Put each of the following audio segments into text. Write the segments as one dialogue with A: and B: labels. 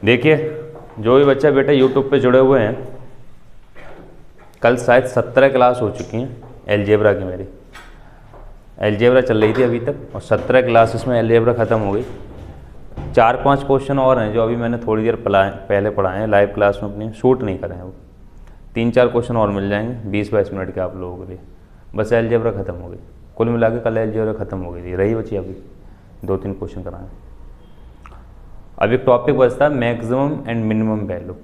A: देखिए, जो भी बच्चा बेटा यूट्यूब पे जुड़े हुए हैं, कल शायद 17 क्लास हो चुकी हैं अलजेब्रा की। मेरी अलजेब्रा चल रही थी अभी तक और 17 क्लासेस में अलजेब्रा ख़त्म हो गई। 4-5 क्वेश्चन और हैं जो अभी मैंने थोड़ी देर पहले पढ़ाए हैं लाइव क्लास में, अपनी शूट नहीं करे हैं वो। 3-4 क्वेश्चन और मिल जाएंगे 20-22 मिनट के आप लोगों के लिए। बस अलजेब्रा ख़त्म हो गई, कुल मिला के कल अलजेब्रा ख़त्म हो गई थी। रही बची अभी 2-3 क्वेश्चन कराएं। अब एक टॉपिक बचता है मैक्सिमम एंड मिनिमम वैल्यू।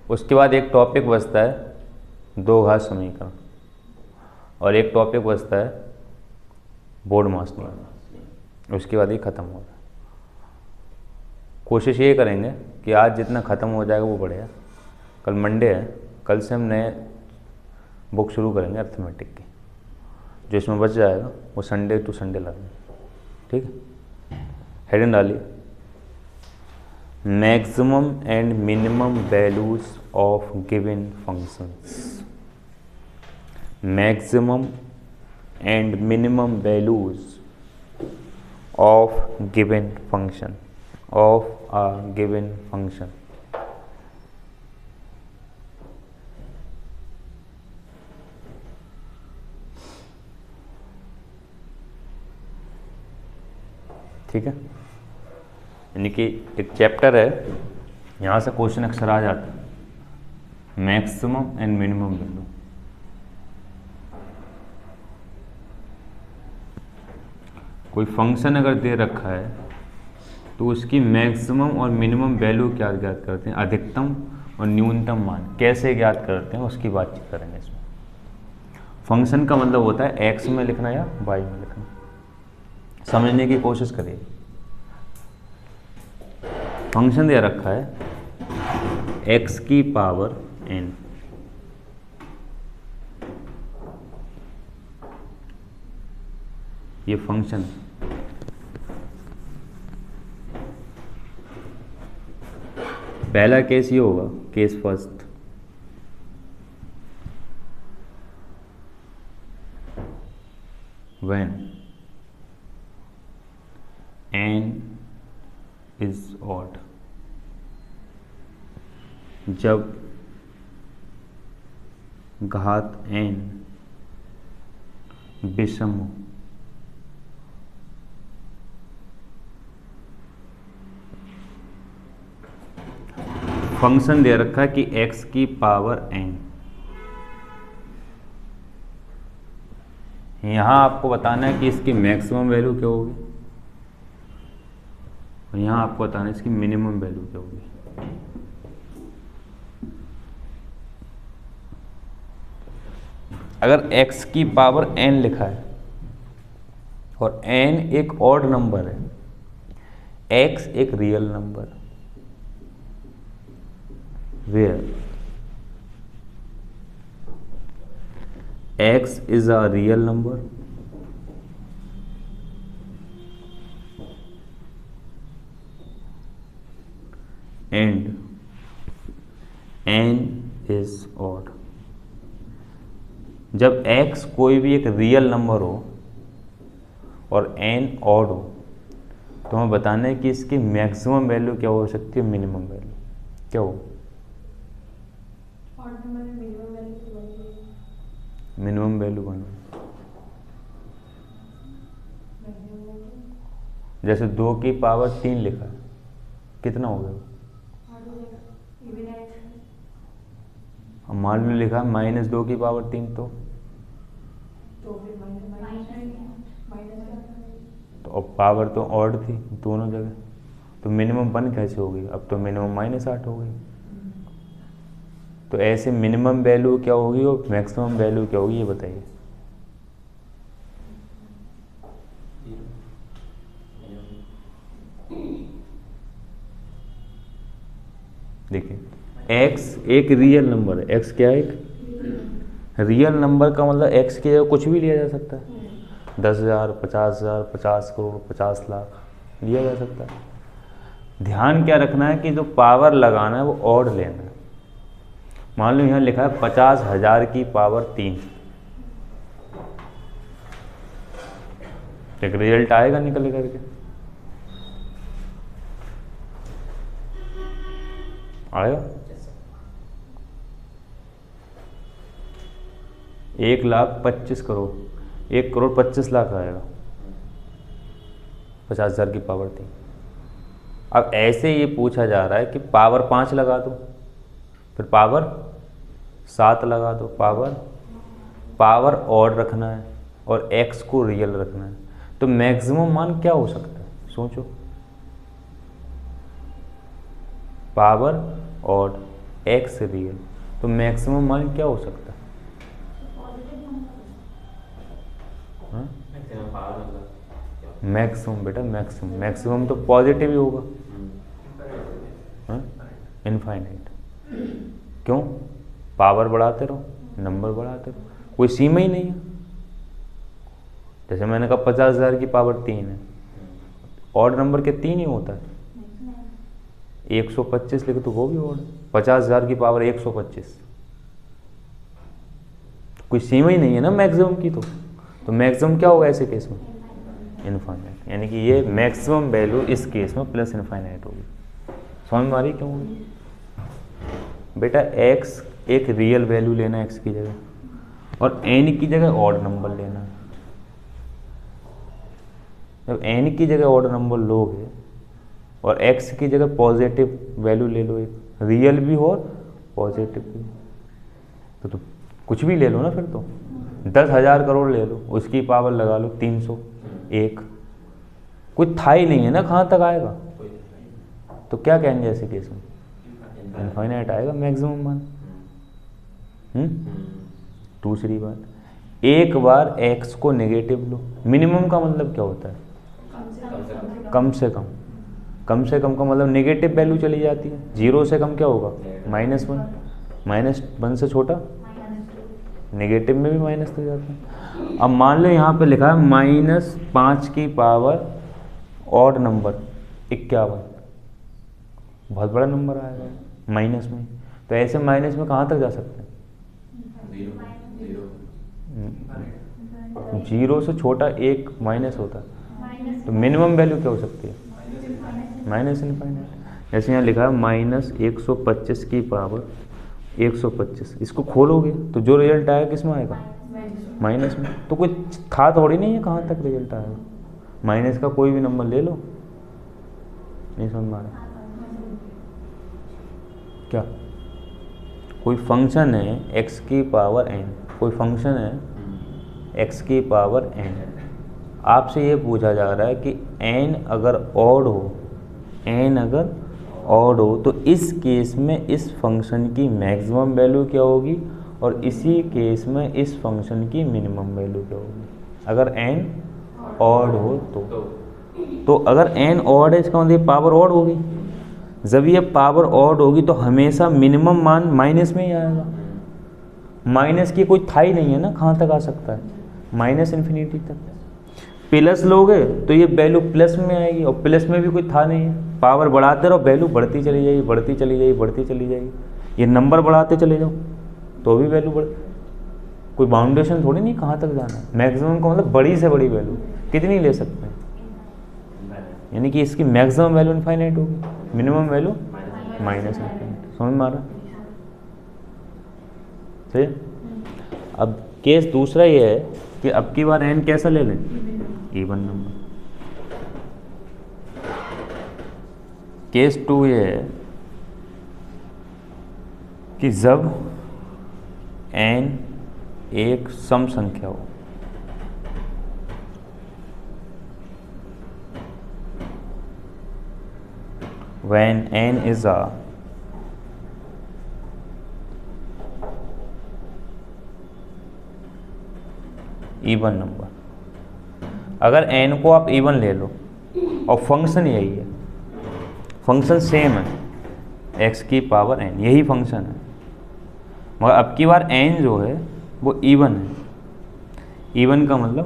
A: उसके बाद एक टॉपिक बचता है दो घात समीकरण, और एक टॉपिक बचता है बोर्ड मास नियम। उसके बाद ये ख़त्म हो जाए। कोशिश ये करेंगे कि आज जितना ख़त्म हो जाएगा वो बढ़िया। कल मंडे है, कल से हम नए बुक शुरू करेंगे अर्थमेटिक की। जो इसमें बच जाएगा वो संडे टू संडे लगेंगे, ठीक है। हेडिंग डालिए, maximum and minimum values of given functions. Maximum and minimum values of given function, of a given function. ठीक है, यानी कि एक चैप्टर है, यहाँ से क्वेश्चन अक्सर आ जाता है मैक्सिमम एंड मिनिमम वैल्यू। कोई फंक्शन अगर दे रखा है तो उसकी मैक्सिमम और मिनिमम वैल्यू क्या ज्ञात करते हैं, अधिकतम और न्यूनतम मान कैसे ज्ञात करते हैं उसकी बातचीत करेंगे इसमें। फंक्शन का मतलब होता है एक्स में लिखना या वाई में लिखना। समझने की कोशिश करिए। फंक्शन दे रखा है एक्स की पावर n, ये फंक्शन। पहला केस ये होगा, case first, when n is odd, जब घात n विषम हो। फंक्शन दे रखा है कि x की पावर n। यहां आपको बताना है कि इसकी मैक्सिमम वैल्यू क्या होगी और यहां आपको बताना है इसकी मिनिमम वैल्यू क्या होगी। अगर x की पावर n लिखा है और n एक ऑड नंबर है, x एक real number, where x is a real number and n is odd। जब x कोई भी एक रियल नंबर हो और n ऑड हो तो हमें बताना है कि इसकी मैक्सिमम वैल्यू क्या हो सकती है, मिनिमम वैल्यू क्या हो। मिनिमम वैल्यू बनो, जैसे 2 की पावर 3 लिखा है, कितना हो गया। अब मान लो लिखा है -2 की पावर 3, तो अब पावर तो ऑड थी दोनों जगह, तो मिनिमम 1 कैसे हो गई। अब तो मिनिमम -8 हो गई। तो ऐसे मिनिमम वैल्यू क्या होगी और मैक्सिमम वैल्यू क्या होगी, ये बताइए। देखिए x एक रियल नंबर है। x क्या है, एक रियल नंबर का मतलब x की जगह कुछ भी लिया जा सकता है। 10,000, 50,000, 50 करोड़, 50 लाख लिया जा सकता है। ध्यान क्या रखना है कि जो पावर लगाना है वो ऑड लेना है। मान लो यहाँ लिखा है 50,000 की पावर 3, एक रिजल्ट आएगा निकल करके। आएगा 1,25,000,000, 1,25,00,000 आएगा, 50,000 की पावर 3। अब ऐसे ये पूछा जा रहा है कि पावर 5 लगा दो, फिर पावर 7 लगा दो, पावर ऑड रखना है और x को रियल रखना है, तो मैक्सिमम मान क्या हो सकता है? सोचो, पावर ऑड x रियल, तो मैक्सिमम मान क्या हो सकता है? मैक्सिमम बेटा, मैक्सिमम तो पॉजिटिव ही होगा, इनफाइनाइट। क्यों? पावर बढ़ाते रहो, नंबर बढ़ाते रहो, कोई सीमा ही नहीं है। जैसे मैंने कहा 50,000 की पावर 3 है, ऑड नंबर के 3 ही होता है, 125 लिखे तो वो भी ऑड है, 50,000 की पावर 125, कोई सीमा ही नहीं है ना मैक्सिमम की। तो मैक्सिमम क्या होगा ऐसे केस में? इनफाइनाइट, यानी कि ये मैक्सिमम वैल्यू इस केस में प्लस इनफाइनाइट होगी। समझ में आ रही क्यों होगी? बेटा x एक रियल वैल्यू लेना है x की जगह, और n की जगह ऑड नंबर लेना है। जब n की जगह ऑड नंबर लोगे और x की जगह पॉजिटिव वैल्यू ले लो, एक रियल भी हो और पॉजिटिव भी, तो कुछ भी ले लो ना, फिर तो 10,000 करोड़ ले लो, उसकी पावर लगा लो 301, कुछ था ही नहीं है ना, कहाँ तक आएगा? तो क्या कहेंगे ऐसे केस में? इनफाइनाइट आएगा मैक्सिमम मान। दूसरी बात, एक बार x को नेगेटिव लो, मिनिमम का मतलब क्या होता है? कम से कम। कम से कम का मतलब नेगेटिव वैल्यू चली जाती है, 0 से कम क्या होगा? -1, -1 से छोटा नेगेटिव में भी माइनस तो जाता है। अब मान लो यहाँ पे लिखा है -5 की पावर ऑड नंबर 51, बहुत बड़ा नंबर आएगा माइनस में, तो ऐसे माइनस में कहाँ तक जा सकते हैं? 0 से छोटा एक माइनस होता है, तो मिनिमम वैल्यू क्या हो सकती है? Minus infinite. जैसे यहाँ लिखा है -125 की पावर 125, इसको खोलोगे तो जो रिजल्ट आएगा किस में आएगा? माइनस में। तो कुछ था थोड़ी नहीं है कहाँ तक रिजल्ट आएगा, माइनस का कोई भी नंबर ले लो। नहीं समझ में आ रहा क्या? कोई फंक्शन है x की पावर n, कोई फंक्शन है x की पावर n, आपसे ये पूछा जा रहा है कि n अगर ऑड हो तो इस केस में इस फंक्शन की मैक्सिमम वैल्यू क्या होगी और इसी केस में इस फंक्शन की मिनिमम वैल्यू क्या होगी? अगर n ऑड हो तो अगर n ऑड है इसका मतलब पावर ऑड होगी। जब ये पावर ऑड होगी तो हमेशा मिनिमम मान माइनस में ही आएगा, माइनस की कोई था ही नहीं है ना, कहाँ तक आ सकता है? माइनस इन्फिनिटी तक। प्लस लोगे तो ये वैल्यू प्लस में आएगी, और प्लस में भी कोई था नहीं है, पावर बढ़ाते रहो वैल्यू बढ़ती चली जाएगी, बढ़ती चली जाएगी, बढ़ती चली जाएगी। ये नंबर बढ़ाते चले जाओ तो भी वैल्यू बढ़, कोई बाउंडेशन थोड़ी नहीं कहाँ तक जाना है। मैक्सिमम का मतलब बड़ी से बड़ी वैल्यू कितनी ले सकते हैं, यानी कि इसकी मैक्सिमम वैल्यू इनफाइनाइट होगी, मिनिमम वैल्यू माइनस इनफाइनाइट। समझ में आ रहा है? सही है। अब केस दूसरा ये है कि अब की बार n कैसा ले लें? Even number. केस 2 ये है कि जब n एक सम संख्या हो, when n is a even number. अगर n को आप इवन ले लो और फंक्शन यही है, फंक्शन सेम है x की पावर n, यही फंक्शन है, मगर अब की बार n जो है वो इवन है। इवन का मतलब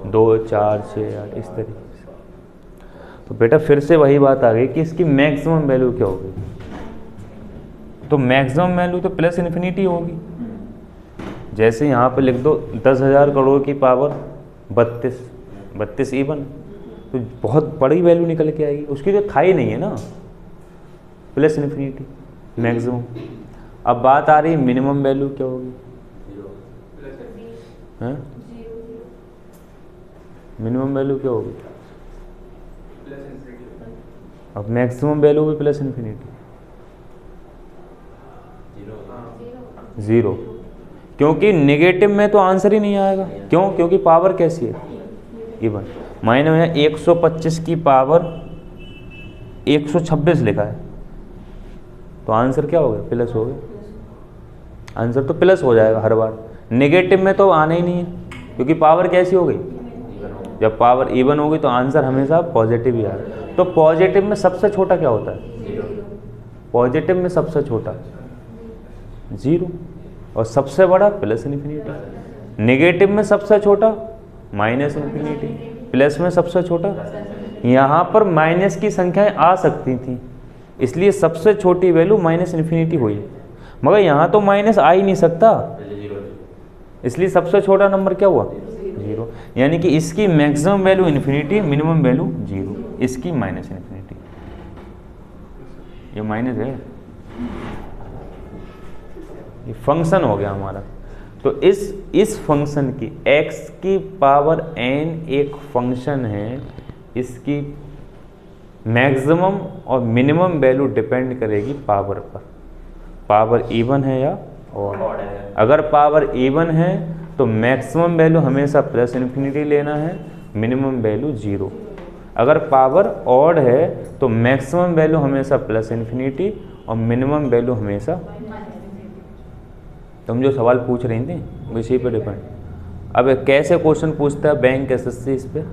A: 2, 4, 6, 8 इस तरीके से। तो बेटा फिर से वही बात आ गई कि इसकी मैक्सिमम वैल्यू क्या होगी? तो मैक्सिमम वैल्यू तो प्लस इन्फिनिटी होगी। जैसे यहाँ पे लिख दो 10,000 करोड़ की पावर 32 इवन, तो बहुत बड़ी वैल्यू निकल के आएगी, उसकी तो था ही नहीं है ना। Plus infinity maximum. अब बात आ रही है मिनिमम वैल्यू क्या होगी, मिनिमम वैल्यू क्या होगी, अब मैक्सिमम वैल्यू भी प्लस इन्फिनिटी, ज़ीरो, क्योंकि नेगेटिव में तो आंसर ही नहीं आएगा। क्यों? क्योंकि पावर कैसी है, इवन। मायने में 125 की पावर 126 लिखा है, तो आंसर क्या हो गया, प्लस हो गया। आंसर तो प्लस हो जाएगा हर बार, नेगेटिव में तो आना ही नहीं है, क्योंकि पावर कैसी हो गई, जब पावर इवन होगी तो आंसर हमेशा पॉजिटिव ही आएगा। तो पॉजिटिव में सबसे छोटा क्या होता है, पॉजिटिव में सबसे छोटा ज़ीरो, और सबसे बड़ा प्लस इन्फिनिटी। नेगेटिव में सबसे छोटा माइनस इन्फिनिटी, प्लस में सबसे छोटा। यहाँ पर माइनस की संख्याएं आ सकती थी, इसलिए सबसे छोटी वैल्यू माइनस इन्फिनिटी हुई, मगर यहाँ तो माइनस आ ही नहीं सकता, इसलिए सबसे छोटा नंबर क्या हुआ, ज़ीरो। यानी कि इसकी maximum value infinity, minimum value zero, इसकी माइनस इन्फिनिटी, ये माइनस है, ये फंक्शन हो गया हमारा। तो इस फंक्शन की x की पावर n एक फंक्शन है, इसकी मैक्सिमम और मिनिमम वैल्यू डिपेंड करेगी पावर पर, पावर इवन है या ऑड। अगर पावर इवन है तो मैक्सिमम वैल्यू हमेशा प्लस इन्फिनिटी लेना है, मिनिमम वैल्यू ज़ीरो। अगर पावर ऑड है तो मैक्सिमम वैल्यू हमेशा प्लस इन्फिनिटी और मिनिमम वैल्यू हमेशा, तुम जो सवाल पूछ रही थी इसी पे डिपेंड। अब कैसे क्वेश्चन पूछता है बैंक एसएससी, इस पे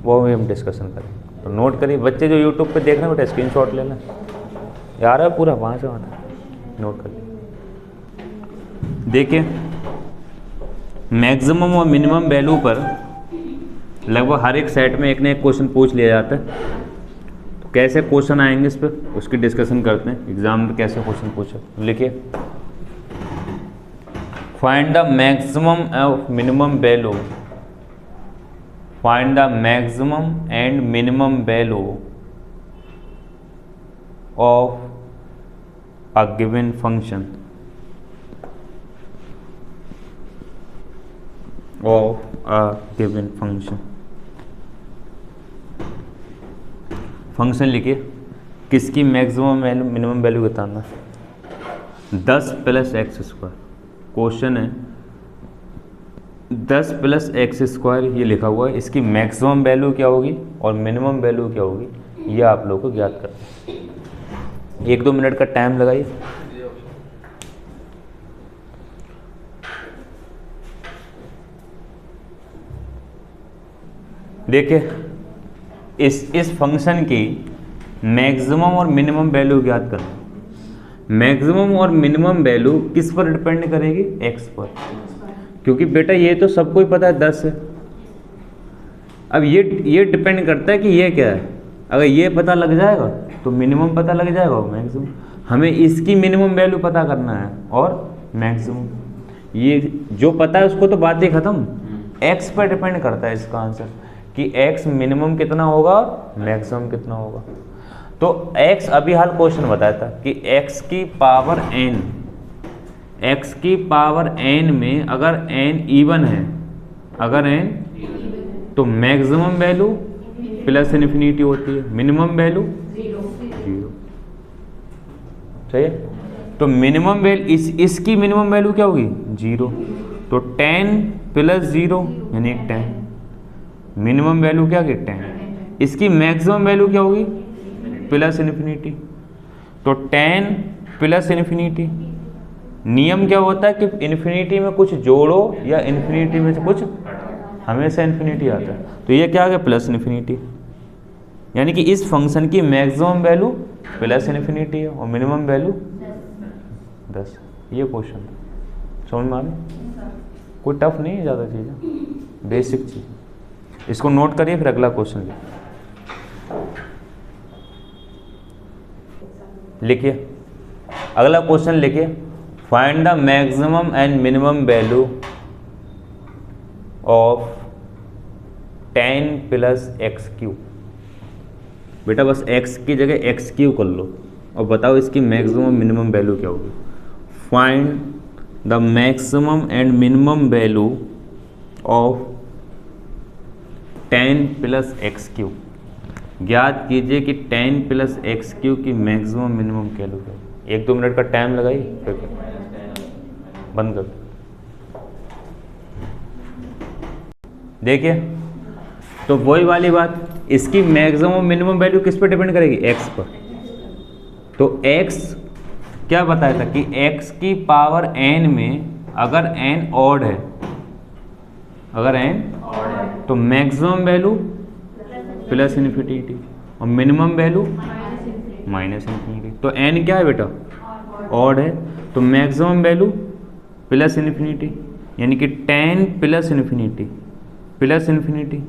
A: वो भी हम डिस्कशन करें, तो नोट करिए। बच्चे जो यूट्यूब पे देख रहे हैं बेटा स्क्रीनशॉट लेना, यार है पूरा वहाँ से वहाँ तक नोट करिए। देखिए मैक्सिमम और मिनिमम वैल्यू पर लगभग हर एक सेट में एक ना एक क्वेश्चन पूछ लिया जाता है। तो कैसे क्वेश्चन आएंगे इस पर, उसकी डिस्कशन करते हैं। एग्जाम में कैसे क्वेश्चन पूछे, लिखिए find the maximum of minimum value, find the maximum and minimum value of a given function, of a given function. Function लिखिए, किसकी मैक्सिमम वैल्यू मिनिमम वैल्यू बताना, 10 प्लस एक्स स्क्वायर। क्वेश्चन है 10 plus x square, ये लिखा हुआ है, इसकी maximum value क्या होगी और मिनिमम वैल्यू क्या होगी, ये आप लोगों को ज्ञात करना है। 1-2 मिनट का टाइम लगाइए। देखिए इस फंक्शन की मैक्सिमम और मिनिमम वैल्यू ज्ञात करना। मैक्सिमम और मिनिमम वैल्यू किस पर डिपेंड करेगी, x पर, क्योंकि बेटा ये तो सबको ही पता है 10 है। अब ये डिपेंड करता है कि ये क्या है। अगर ये पता लग जाएगा तो मिनिमम पता लग जाएगा और मैक्सिमम। हमें इसकी मिनिमम वैल्यू पता करना है और मैक्सिमम, ये जो पता है उसको तो बात ही खत्म। x पर डिपेंड करता है इसका आंसर कि x मिनिमम कितना होगा, मैक्सिमम कितना होगा। तो x अभी हाल क्वेश्चन बताया था कि x की पावर n, x की पावर n में अगर n इवन है, अगर n तो मैक्सिमम वैल्यू प्लस इन्फिनिटी होती है, मिनिमम वैल्यू जीरो। सही है। तो मिनिमम वैल्यू इसकी मिनिमम वैल्यू क्या होगी, जीरो। तो 10 प्लस जीरो यानी 10, मिनिमम वैल्यू क्या होगी 10। इसकी मैक्सिमम वैल्यू क्या होगी, प्लस इन्फिनिटी। तो 10 प्लस इन्फिनिटी, नियम क्या होता है कि इन्फिनिटी में कुछ जोड़ो या इन्फिनिटी में से कुछ, हमेशा इन्फिनिटी आता है। तो ये क्या आ गया, प्लस इन्फिनिटी। यानी कि इस फंक्शन की मैक्सिमम वैल्यू प्लस इन्फिनिटी है और मिनिमम वैल्यू 10। ये क्वेश्चन समझ में आ रही, कोई टफ नहीं है, ज़्यादा चीज़, बेसिक चीज़। इसको नोट करिए, फिर अगला क्वेश्चन लिखिए। अगला क्वेश्चन लिखिए, find the maximum and minimum value of 10 plus x cube. बेटा बस x की जगह एक्स क्यू कर लो और बताओ इसकी मैक्सिमम मिनिमम वैल्यू क्या होगी। Find the maximum and minimum value of 10 plus x Q. ज्ञात कीजिए कि 10 प्लस एक्स क्यू की मैक्सिमम मिनिमम वैल्यू क्या होगी। 1-2 मिनट का टाइम लगाइए, फिर बंद कर। देखिए तो वही वाली बात, इसकी मैक्सिमम मिनिमम वैल्यू किस पर डिपेंड करेगी, एक्स पर। तो एक्स क्या बताया था कि एक्स की पावर एन में अगर एन ऑड है, अगर एन तो मैक्सिमम वैल्यू प्लस इन्फिनिटी और मिनिमम वैल्यू माइनस इन्फिनिटी। तो एन क्या है बेटा, ऑड है, तो मैक्सिमम वैल्यू प्लस इन्फिनिटी, यानी कि 10 प्लस इन्फिनिटी प्लस इन्फिनिटी,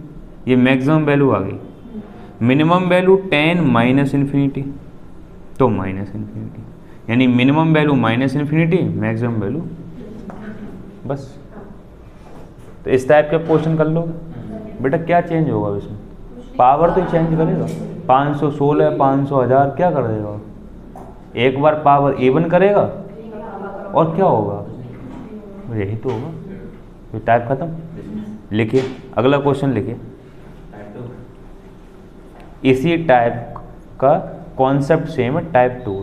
A: ये मैक्सिमम वैल्यू आ गई। मिनिमम वैल्यू 10 माइनस इन्फिनिटी, तो माइनस इन्फिनिटी, यानी minimum value minus infinity, maximum value. बस तो इस टाइप के क्वेश्चन कर लो बेटा। क्या चेंज होगा इसमें, पावर तो चेंज करेगा। 516 500 1000 क्या कर देगा, एक बार पावर इवन करेगा और क्या होगा, यही तो होगा। तो टाइप खत्म। लिखिए अगला क्वेश्चन लिखिए। इसी टाइप का कॉन्सेप्ट सेम है टाइप 2,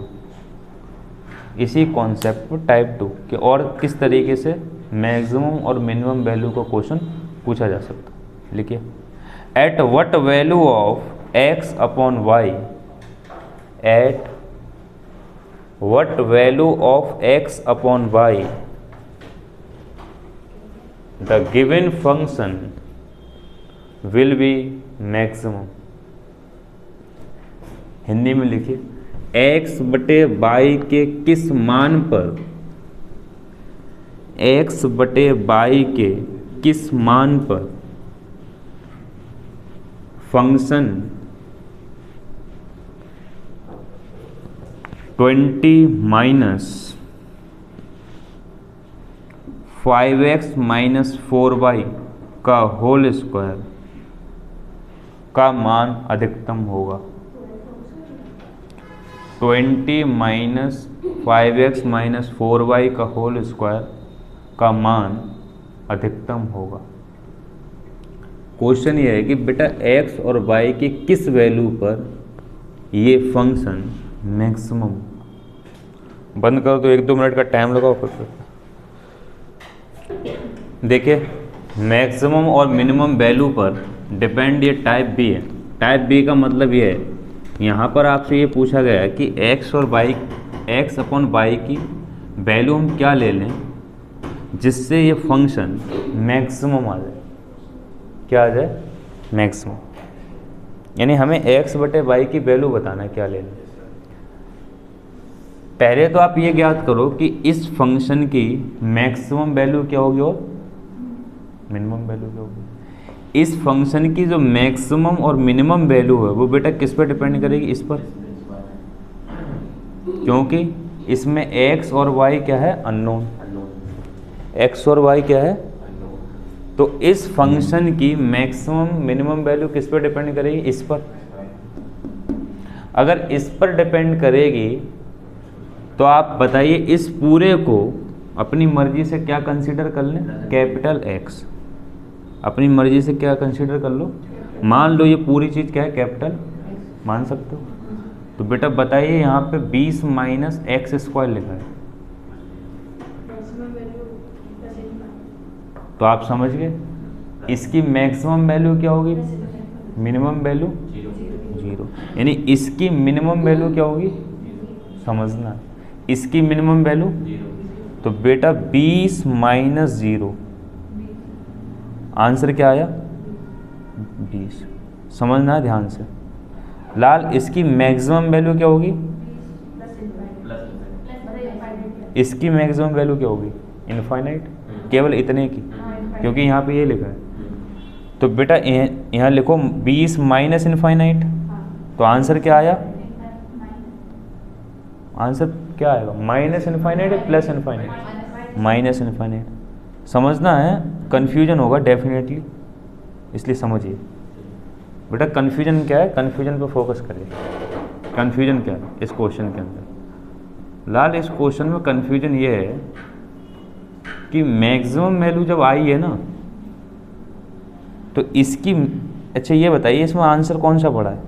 A: इसी कॉन्सेप्ट पर टाइप 2 के और किस तरीके से मैक्सिमम और मिनिमम वैल्यू का क्वेश्चन पूछा जा सकता है। लिखिए at what value of x upon Y, at what value of x upon Y the given function will be maximum. Hindi में लिखिए x बटे बाई के किस मान पर, x बटे बाई के किस मान पर function 20 minus 5x minus 4y का होल स्क्वायर का मान अधिकतम होगा। 20 माइनस 5x माइनस 4y का होल स्क्वायर का मान अधिकतम होगा। क्वेश्चन ये है कि बेटा x और y की किस वैल्यू पर ये फंक्शन मैक्सिमम। बंद करो तो 1-2 मिनट का टाइम लगाओ फिर। देखिए मैक्सिमम और मिनिमम वैल्यू पर डिपेंड ये टाइप बी है। टाइप बी का मतलब ये है, यहाँ पर आपसे ये पूछा गया है कि x और y, x अपॉन वाई की वैल्यू हम क्या ले लें जिससे ये फंक्शन मैक्सिमम आ जाए। क्या आ जाए, मैक्सिमम। यानी हमें x बटे वाई की वैल्यू बताना है क्या ले लें। पहले तो आप ये ज्ञात करो कि इस फंक्शन की मैक्सिमम वैल्यू क्या होगी और मिनिमम वैल्यू क्या होगी। इस फंक्शन की जो मैक्सिमम और मिनिमम वैल्यू है वो बेटा किस पर डिपेंड करेगी, इस पर, क्योंकि इसमें x और y क्या है, अननोन। x और y क्या है, तो इस फंक्शन की मैक्सिमम मिनिमम वैल्यू किस पर डिपेंड करेगी, इस पर। अगर इस पर डिपेंड करेगी तो आप बताइए इस पूरे को अपनी मर्जी से क्या कंसीडर कर लें, कैपिटल X। अपनी मर्जी से क्या कंसीडर कर लो, मान लो ये पूरी चीज़ क्या है, कैपिटल मान सकते हो। तो बेटा बताइए यहाँ पे 20 माइनस एक्स स्क्वायर लिखा है, तो आप समझ गए इसकी मैक्सिमम वैल्यू क्या होगी, मिनिमम वैल्यू 0। यानी इसकी मिनिमम वैल्यू क्या होगी, समझना, इसकी मिनिमम वैल्यू। तो बेटा 20 माइनस 0, आंसर क्या आया 20। समझना है ध्यान से। लाल इसकी मैक्सिमम वैल्यू क्या होगी, इसकी मैक्सिमम वैल्यू क्या होगी, इनफाइनाइट, केवल इतने की, क्योंकि यहाँ पे ये लिखा है। तो बेटा यहाँ लिखो 20 माइनस इनफाइनाइट, तो आंसर क्या आया, आंसर क्या आएगा, माइनस इनफाइनाइट है प्लस इनफाइनाइट, माइनस इनफाइनाइट। समझना है, कन्फ्यूजन होगा डेफिनेटली, इसलिए समझिए। बेटा कन्फ्यूजन क्या है, कन्फ्यूजन पे फोकस करिए। कन्फ्यूजन क्या है इस क्वेश्चन के अंदर? लाल, इस क्वेश्चन में कन्फ्यूजन ये है कि मैक्सिमम वैल्यू जब आई है ना तो इसकी, अच्छा ये बताइए इसमें आंसर कौन सा पड़ा है?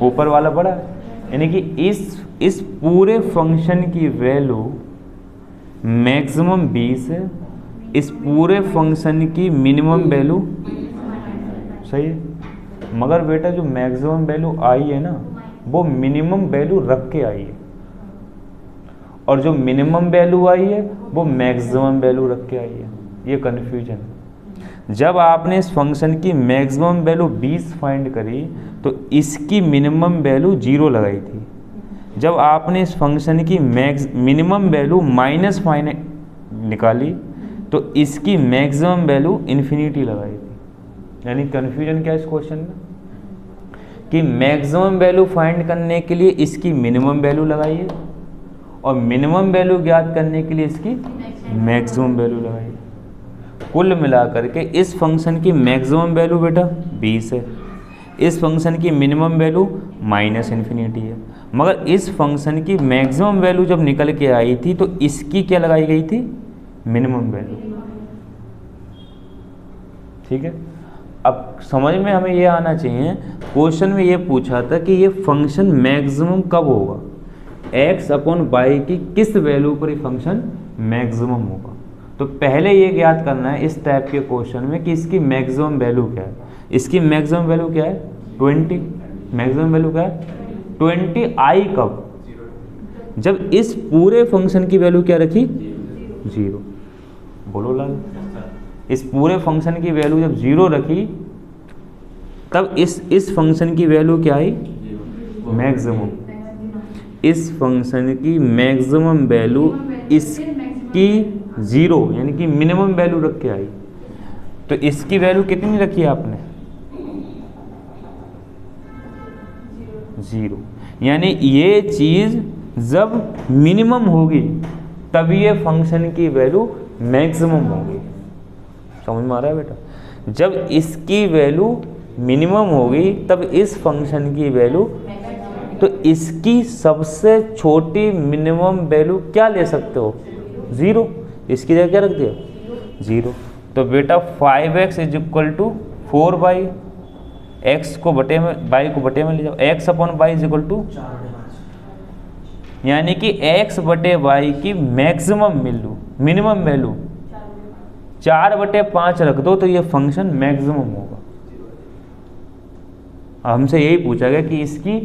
A: ऊपर वाला पड़ा है, यानी कि इस पूरे फंक्शन की वैल्यू मैक्सिमम 20 है, इस पूरे फंक्शन की मिनिमम वैल्यू, सही है। मगर बेटा जो मैक्सिमम वैल्यू आई है ना वो मिनिमम वैल्यू रख के आई है, और जो मिनिमम वैल्यू आई है वो मैक्सिमम वैल्यू रख के आई है। ये कन्फ्यूजन है। जब आपने इस फंक्शन की मैक्सिमम वैल्यू 20 फाइंड करी तो इसकी मिनिमम वैल्यू 0 लगाई थी। जब आपने इस फंक्शन की मिनिमम वैल्यू माइनस निकाली तो इसकी मैक्सिमम वैल्यू इन्फिनिटी लगाई थी। यानी कन्फ्यूजन क्या है इस क्वेश्चन में कि मैक्सिमम वैल्यू फाइंड करने के लिए इसकी मिनिमम वैल्यू लगाइए और मिनिमम वैल्यू ज्ञात करने के लिए इसकी मैक्सिमम वैल्यू लगाइए। कुल मिलाकर के इस फंक्शन की मैक्सिमम वैल्यू बेटा 20 है, इस फंक्शन की मिनिमम वैल्यू माइनस इन्फिनिटी है। मगर इस फंक्शन की मैक्सिमम वैल्यू जब निकल के आई थी तो इसकी क्या लगाई गई थी? Minimum value. ठीक है, अब समझ में हमें ये आना चाहिए, क्वेश्चन में ये पूछा था कि ये फंक्शन मैक्सिमम कब होगा, x अपॉन वाई की किस वैल्यू पर ये फंक्शन मैक्सिमम होगा। तो पहले ये ज्ञात करना है इस टाइप के क्वेश्चन में कि इसकी मैक्सिमम वैल्यू क्या है। इसकी मैक्सिमम वैल्यू क्या है? 20। मैक्सिमम वैल्यू क्या है? 20 आई कब? जब इस पूरे फंक्शन की वैल्यू क्या रखी? 0। बोलो लाल, इस पूरे फंक्शन की वैल्यू जब 0 रखी तब इस फंक्शन की वैल्यू क्या आई? मैक्सिमम। इस फंक्शन की मैक्सिमम वैल्यू इसकी 0 यानी कि मिनिमम वैल्यू रख के आई। तो इसकी वैल्यू कितनी रखी है आपने? 0। यानी ये चीज़ जब मिनिमम होगी तब ये फंक्शन की वैल्यू मैक्सिमम होगी। समझ में आ रहा है बेटा? जब इसकी वैल्यू मिनिमम होगी तब इस फंक्शन की वैल्यू, तो इसकी सबसे छोटी मिनिमम वैल्यू क्या ले सकते हो? 0। इसकी जगह क्या रख दिया? 0। तो बेटा 5x is equal to 4y, x को बटे में, y को बटे में ले जाओ, x upon Y is equal to, यानी कि x बटे वाई की मैक्सिमम वैल्यू, मिनिमम वैल्यू 4/5 रख दो तो ये फंक्शन मैक्सिमम होगा। हमसे यही पूछा गया कि इसकी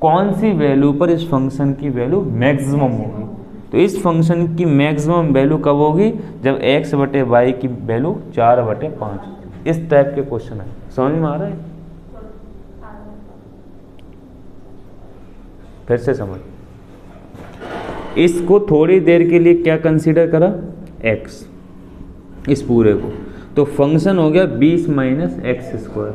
A: कौन सी वैल्यू पर इस फंक्शन की वैल्यू मैक्सिमम होगी। तो इस फंक्शन की मैक्सिमम वैल्यू कब होगी? जब x बटे वाई की वैल्यू 4/5। इस टाइप के क्वेश्चन है। समझ में आ रहा है? फिर से समझ, इसको थोड़ी देर के लिए क्या कंसीडर करा? x, इस पूरे को, तो फंक्शन हो गया 20 माइनस एक्स स्क्वायर।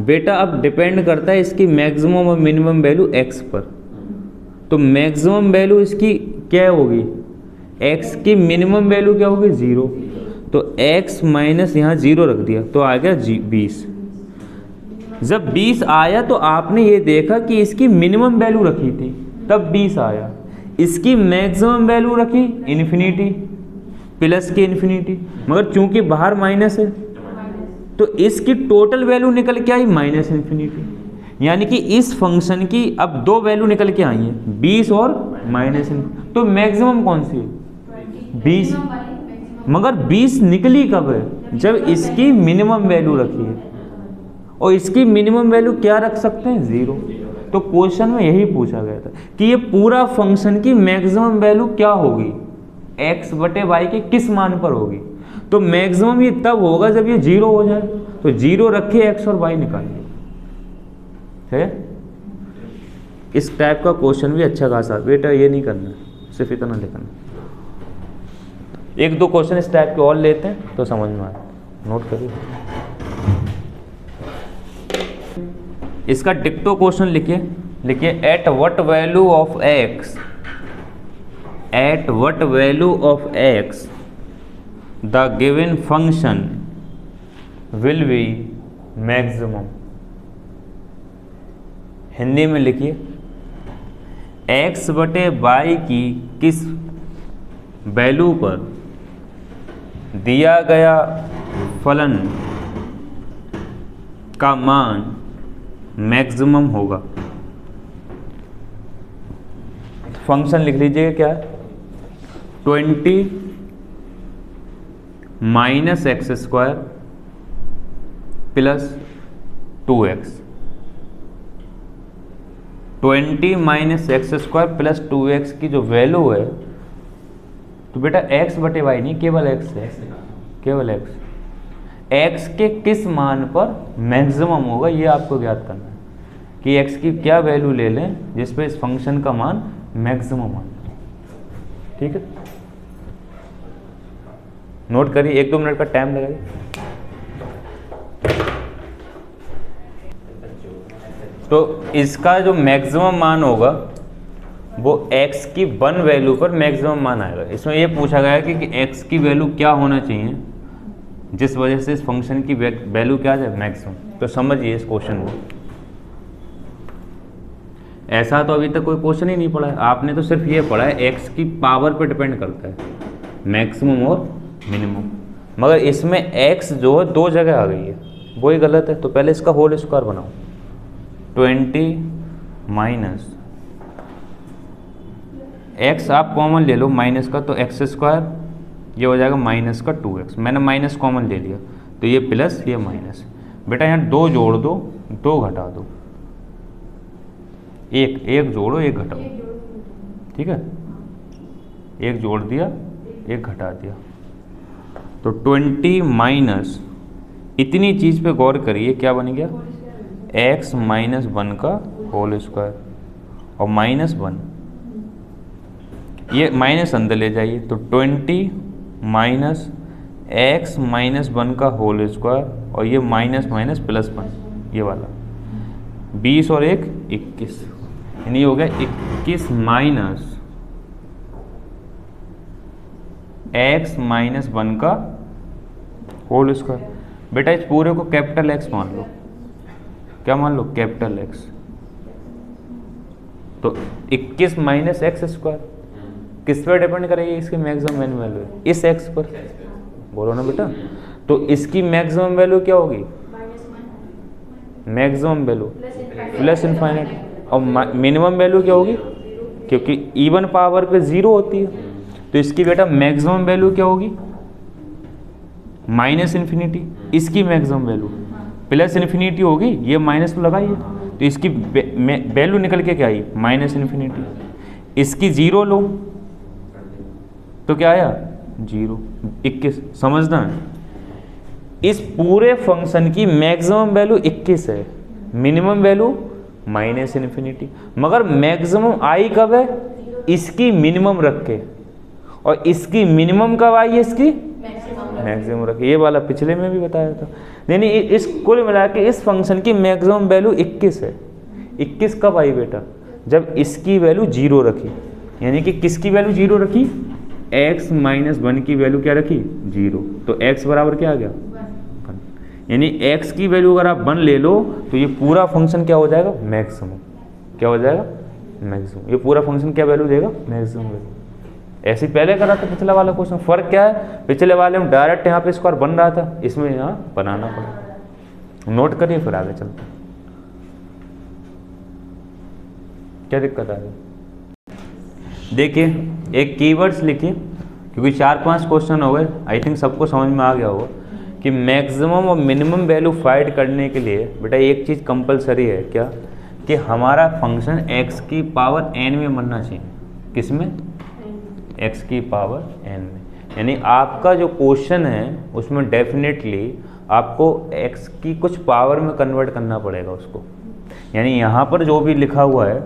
A: बेटा अब डिपेंड करता है इसकी मैक्सिमम और मिनिमम वैल्यू x पर। तो मैक्सिमम वैल्यू इसकी क्या होगी? x की मिनिमम वैल्यू क्या होगी? 0। तो x माइनस यहाँ 0 रख दिया तो आ गया 20। जब 20 आया तो आपने ये देखा कि इसकी मिनिमम वैल्यू रखी थी तब 20 आया, इसकी मैक्सिमम वैल्यू रखी इन्फिनिटी, प्लस की इन्फिनिटी, मगर चूंकि बाहर माइनस है तो इसकी टोटल वैल्यू निकल के आई माइनस इन्फिनिटी। यानी कि इस फंक्शन की अब दो वैल्यू निकल के आई हैं, 20 और माइनस इन्फिनिटी। तो मैक्सिमम कौन सी है? 20। मगर 20 निकली कब है? जब इसकी मिनिमम वैल्यू रखी है, और इसकी मिनिमम वैल्यू क्या रख सकते हैं? 0। तो क्वेश्चन में यही पूछा गया था कि ये पूरा फंक्शन की मैक्सिमम वैल्यू क्या होगी, x बटे वाई के किस मान पर होगी। तो मैक्सिमम ये तब होगा जब ये 0 हो जाए। तो 0 रखे x और y निकालिए। है इस टाइप का क्वेश्चन भी अच्छा खासा, बेटा ये नहीं करना, सिर्फ इतना लिखना। एक दो क्वेश्चन इस टाइप के और लेते हैं तो समझ में आए, नोट करिए। इसका डिक्टो क्वेश्चन लिखिए at what value of x, eight what value of x the given function will be maximum. Hindi में लिखिए, x बटे वाई की किस वैल्यू पर दिया गया फलन का मान मैक्सिमम होगा। फंक्शन लिख लीजिएगा क्या है, 20 minus x square plus 2x। 20 minus x square plus 2x की जो वैल्यू है, तो बेटा x बटे वाई नहीं, केवल x है, केवल x के किस मान पर मैक्सिमम होगा ये आपको ज्ञात करना है कि x की क्या वैल्यू ले लें जिस पे इस फंक्शन का मान मैक्सिमम हो। ठीक है, नोट करिए, 1-2 मिनट का टाइम लगेगा। तो इसका जो मैक्सिमम मान होगा वो x की 1 वैल्यू पर मैक्सिमम मान आएगा। इसमें ये पूछा गया है कि x की वैल्यू क्या होना चाहिए जिस वजह से इस फंक्शन की वैल्यू क्या है, मैक्सिमम। तो समझिए इस क्वेश्चन को, ऐसा तो अभी तक कोई क्वेश्चन ही नहीं पढ़ा है, आपने तो सिर्फ ये पढ़ा है x की पावर पे डिपेंड करता है मैक्सिमम और मिनिमम। मगर इसमें x जो है 2 जगह आ गई है, वही गलत है। तो पहले इसका होल स्क्वायर बनाओ, 20 माइनस x आप कॉमन ले लो माइनस का, तो एक्स स्क्वायर ये हो जाएगा माइनस का 2x। मैंने माइनस कॉमन ले लिया तो ये प्लस ये माइनस। बेटा यहाँ 2 जोड़ दो, 2 घटा दो, एक जोड़ो, 1 घटाओ। ठीक है, 1 जोड़ दिया, 1 घटा दिया, तो 20 माइनस इतनी चीज़ पे गौर करिए, क्या बन गया, x माइनस 1 का होल स्क्वायर और माइनस 1, ये माइनस अंदर ले जाइए, तो 20 माइनस x माइनस 1 का होल स्क्वायर और ये माइनस माइनस प्लस 1, ये वाला 20 और 1 21, यानी हो गया 21 माइनस x माइनस 1 का होल स्क्वायर। बेटा इस पूरे को कैपिटल X मान लो, क्या मान लो, कैपिटल X। तो 21 माइनस एक्स स्क्वायर किस पर डिपेंड करेगी, इसकी मैक्सिमम वैल्यू, इस x पर, बोलो ना बेटा। तो इसकी मैक्सिमम वैल्यू क्या होगी, मैक्सिमम वैल्यू प्लस इनफाइनाइट, और मिनिमम वैल्यू क्या होगी, क्योंकि इवन पावर पे 0 होती है, तो इसकी बेटा मैक्सिमम वैल्यू क्या होगी, माइनस इन्फिनिटी। इसकी मैक्सिमम वैल्यू प्लस इन्फिनिटी होगी, ये माइनस तो लगाइए, तो इसकी वैल्यू निकल के क्या आई, माइनस इन्फिनिटी। इसकी 0 लो तो क्या आया, 0, 21। समझना है, इस पूरे फंक्शन की मैक्सिमम वैल्यू 21 है, मिनिमम वैल्यू माइनस इन्फिनिटी। मगर मैक्सिमम आई कब है, इसकी मिनिमम रख के, और इसकी मिनिमम कब आई है, इसकी मैक्सिमम रख के। ये वाला पिछले में भी बताया था। यानी इस कुल मिला के इस फंक्शन की मैक्सिमम वैल्यू 21 है। 21 कब आई बेटा, जब इसकी वैल्यू 0 रखी, यानी कि किसकी वैल्यू 0 रखी, x माइनस 1 की वैल्यू क्या रखी, 0। तो x बराबर क्या आ गया, 1। यानी x की वैल्यू अगर आप 1 ले लो तो ये पूरा फंक्शन क्या हो जाएगा, मैक्सिमम। क्या हो जाएगा, मैक्सिमम। ये पूरा फंक्शन क्या वैल्यू देगा, मैक्सिमम वैल्यू। ऐसे ही पहले करा था पिछला वाला क्वेश्चन। फर्क क्या है, पिछले वाले में डायरेक्ट यहाँ पे स्क्वायर बन रहा था, इसमें यहाँ बनाना पड़ा। नोट करिए फिर आगे चलते हैं। क्या दिक्कत आ रही, देखिए एक कीवर्ड्स लिखिए, क्योंकि 4-5 क्वेश्चन हो गए, आई थिंक सबको समझ में आ गया होगा कि मैक्सिमम और मिनिमम वैल्यू फाइंड करने के लिए बेटा एक चीज़ कंपलसरी है, क्या, कि हमारा फंक्शन x की पावर n में बनना चाहिए। किस में, x की पावर n में। यानी आपका जो क्वेश्चन है उसमें डेफिनेटली आपको x की कुछ पावर में कन्वर्ट करना पड़ेगा उसको। यानी यहाँ पर जो भी लिखा हुआ है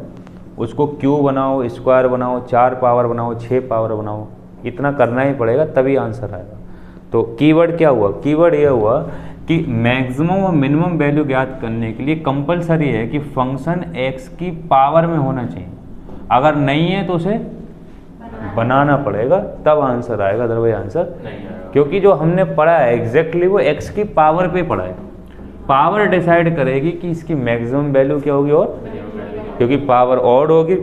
A: उसको क्यू बनाओ, स्क्वायर बनाओ, 4 पावर बनाओ, 6 पावर बनाओ, इतना करना ही पड़ेगा तभी आंसर आएगा। तो कीवर्ड क्या हुआ, कीवर्ड ये हुआ कि मैक्सिमम और मिनिमम वैल्यू ज्ञात करने के लिए कंपलसरी है कि फंक्शन x की पावर में होना चाहिए। अगर नहीं है तो उसे बनाना पड़ेगा, तब आंसर आएगा, अदरवाइज आंसर नहीं आएगा। क्योंकि जो हमने पढ़ा है एग्जैक्टली वो x की पावर पे पढ़ा है। पावर डिसाइड करेगी कि इसकी मैक्सिमम वैल्यू क्या होगी, और क्योंकि पावर ऑड होगी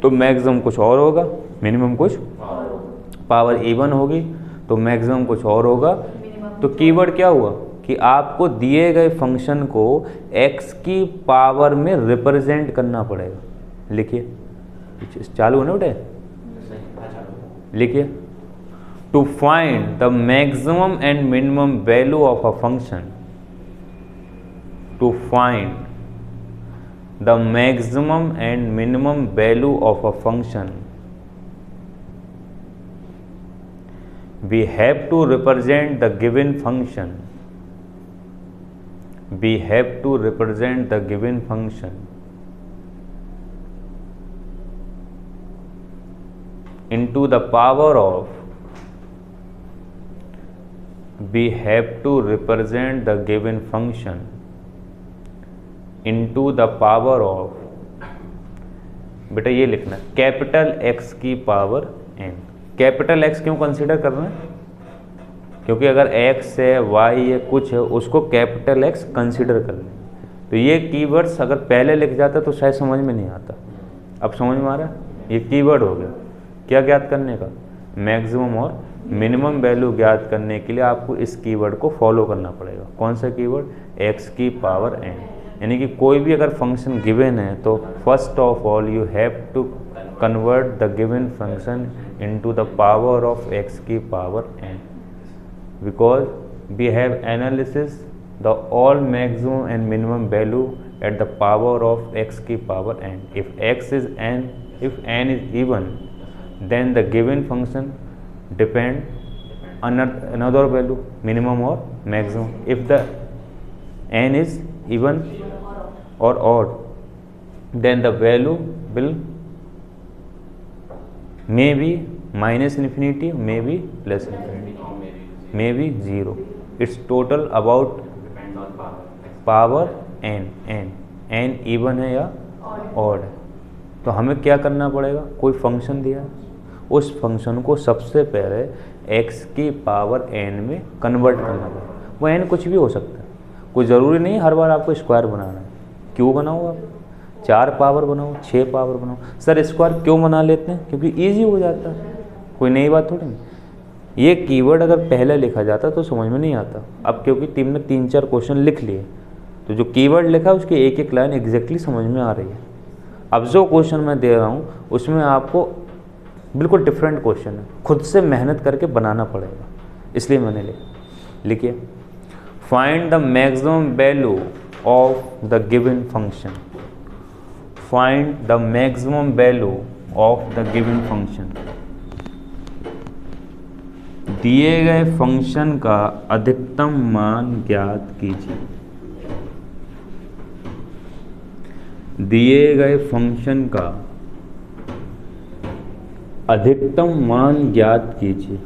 A: तो मैक्सिमम कुछ और होगा, मिनिमम कुछ, पावर इवन होगी तो मैक्सिमम कुछ और होगा। तो कीवर्ड क्या हुआ कि आपको दिए गए फंक्शन को x की पावर में रिप्रेजेंट करना पड़ेगा। लिखिए, चालू है ना बेटे, लिखिए, to find the maximum and minimum value of a function, to find the maximum and minimum value of a function we have to represent the given function, we have to represent the given function into the power of, we have to represent the given function into the power of, बेटा ये लिखना capital X की power n। Capital X क्यों consider कर रहे हैं, क्योंकि अगर X है, Y है, कुछ है, उसको कैपिटल X कंसीडर कर लें। तो ये कीवर्ड्स अगर पहले लिख जाता तो शायद समझ में नहीं आता। अब समझ में आ रहा है, ये कीवर्ड हो गया क्या ज्ञात करने का, मैक्सिमम और मिनिमम वैल्यू ज्ञात करने के लिए आपको इस कीवर्ड को फॉलो करना पड़ेगा। कौन सा कीवर्ड, x की पावर n। यानी कि कोई भी अगर फंक्शन गिवन है तो first of all you have to convert the given function into the power of x की power n, because we have analysis the all maximum and minimum value at the power of x की power n। If x is n, if n is even, then the given function depend on another value, minimum or maximum. If the n is even or odd, then the value will may be minus infinity, may be plus infinity, may be 0. It's total about power n, n even है या odd है। तो हमें क्या करना पड़ेगा, कोई function दिया है, उस फंक्शन को सबसे पहले x की पावर n में कन्वर्ट करना पड़ेगा। वो n कुछ भी हो सकता है, कोई ज़रूरी नहीं हर बार आपको स्क्वायर बनाना है। क्यों बनाओ आप, 4 पावर बनाओ, 6 पावर बनाओ। सर स्क्वायर क्यों बना लेते हैं, क्योंकि ईजी हो जाता है, कोई नई बात थोड़ी नहीं। ये कीवर्ड अगर पहले लिखा जाता तो समझ में नहीं आता। अब क्योंकि टीम ने 3-4 क्वेश्चन लिख लिए तो जो कीवर्ड लिखा है उसकी एक एक लाइन एग्जैक्टली समझ में आ रही है। अब जो क्वेश्चन मैं दे रहा हूँ उसमें आपको बिल्कुल डिफरेंट क्वेश्चन है, खुद से मेहनत करके बनाना पड़ेगा, इसलिए मैंने लिखिए, find the maximum value of the given function, find the maximum value of the given function. दिए गए फंक्शन का अधिकतम मान ज्ञात कीजिए, दिए गए फंक्शन का अधिकतम मान ज्ञात कीजिए।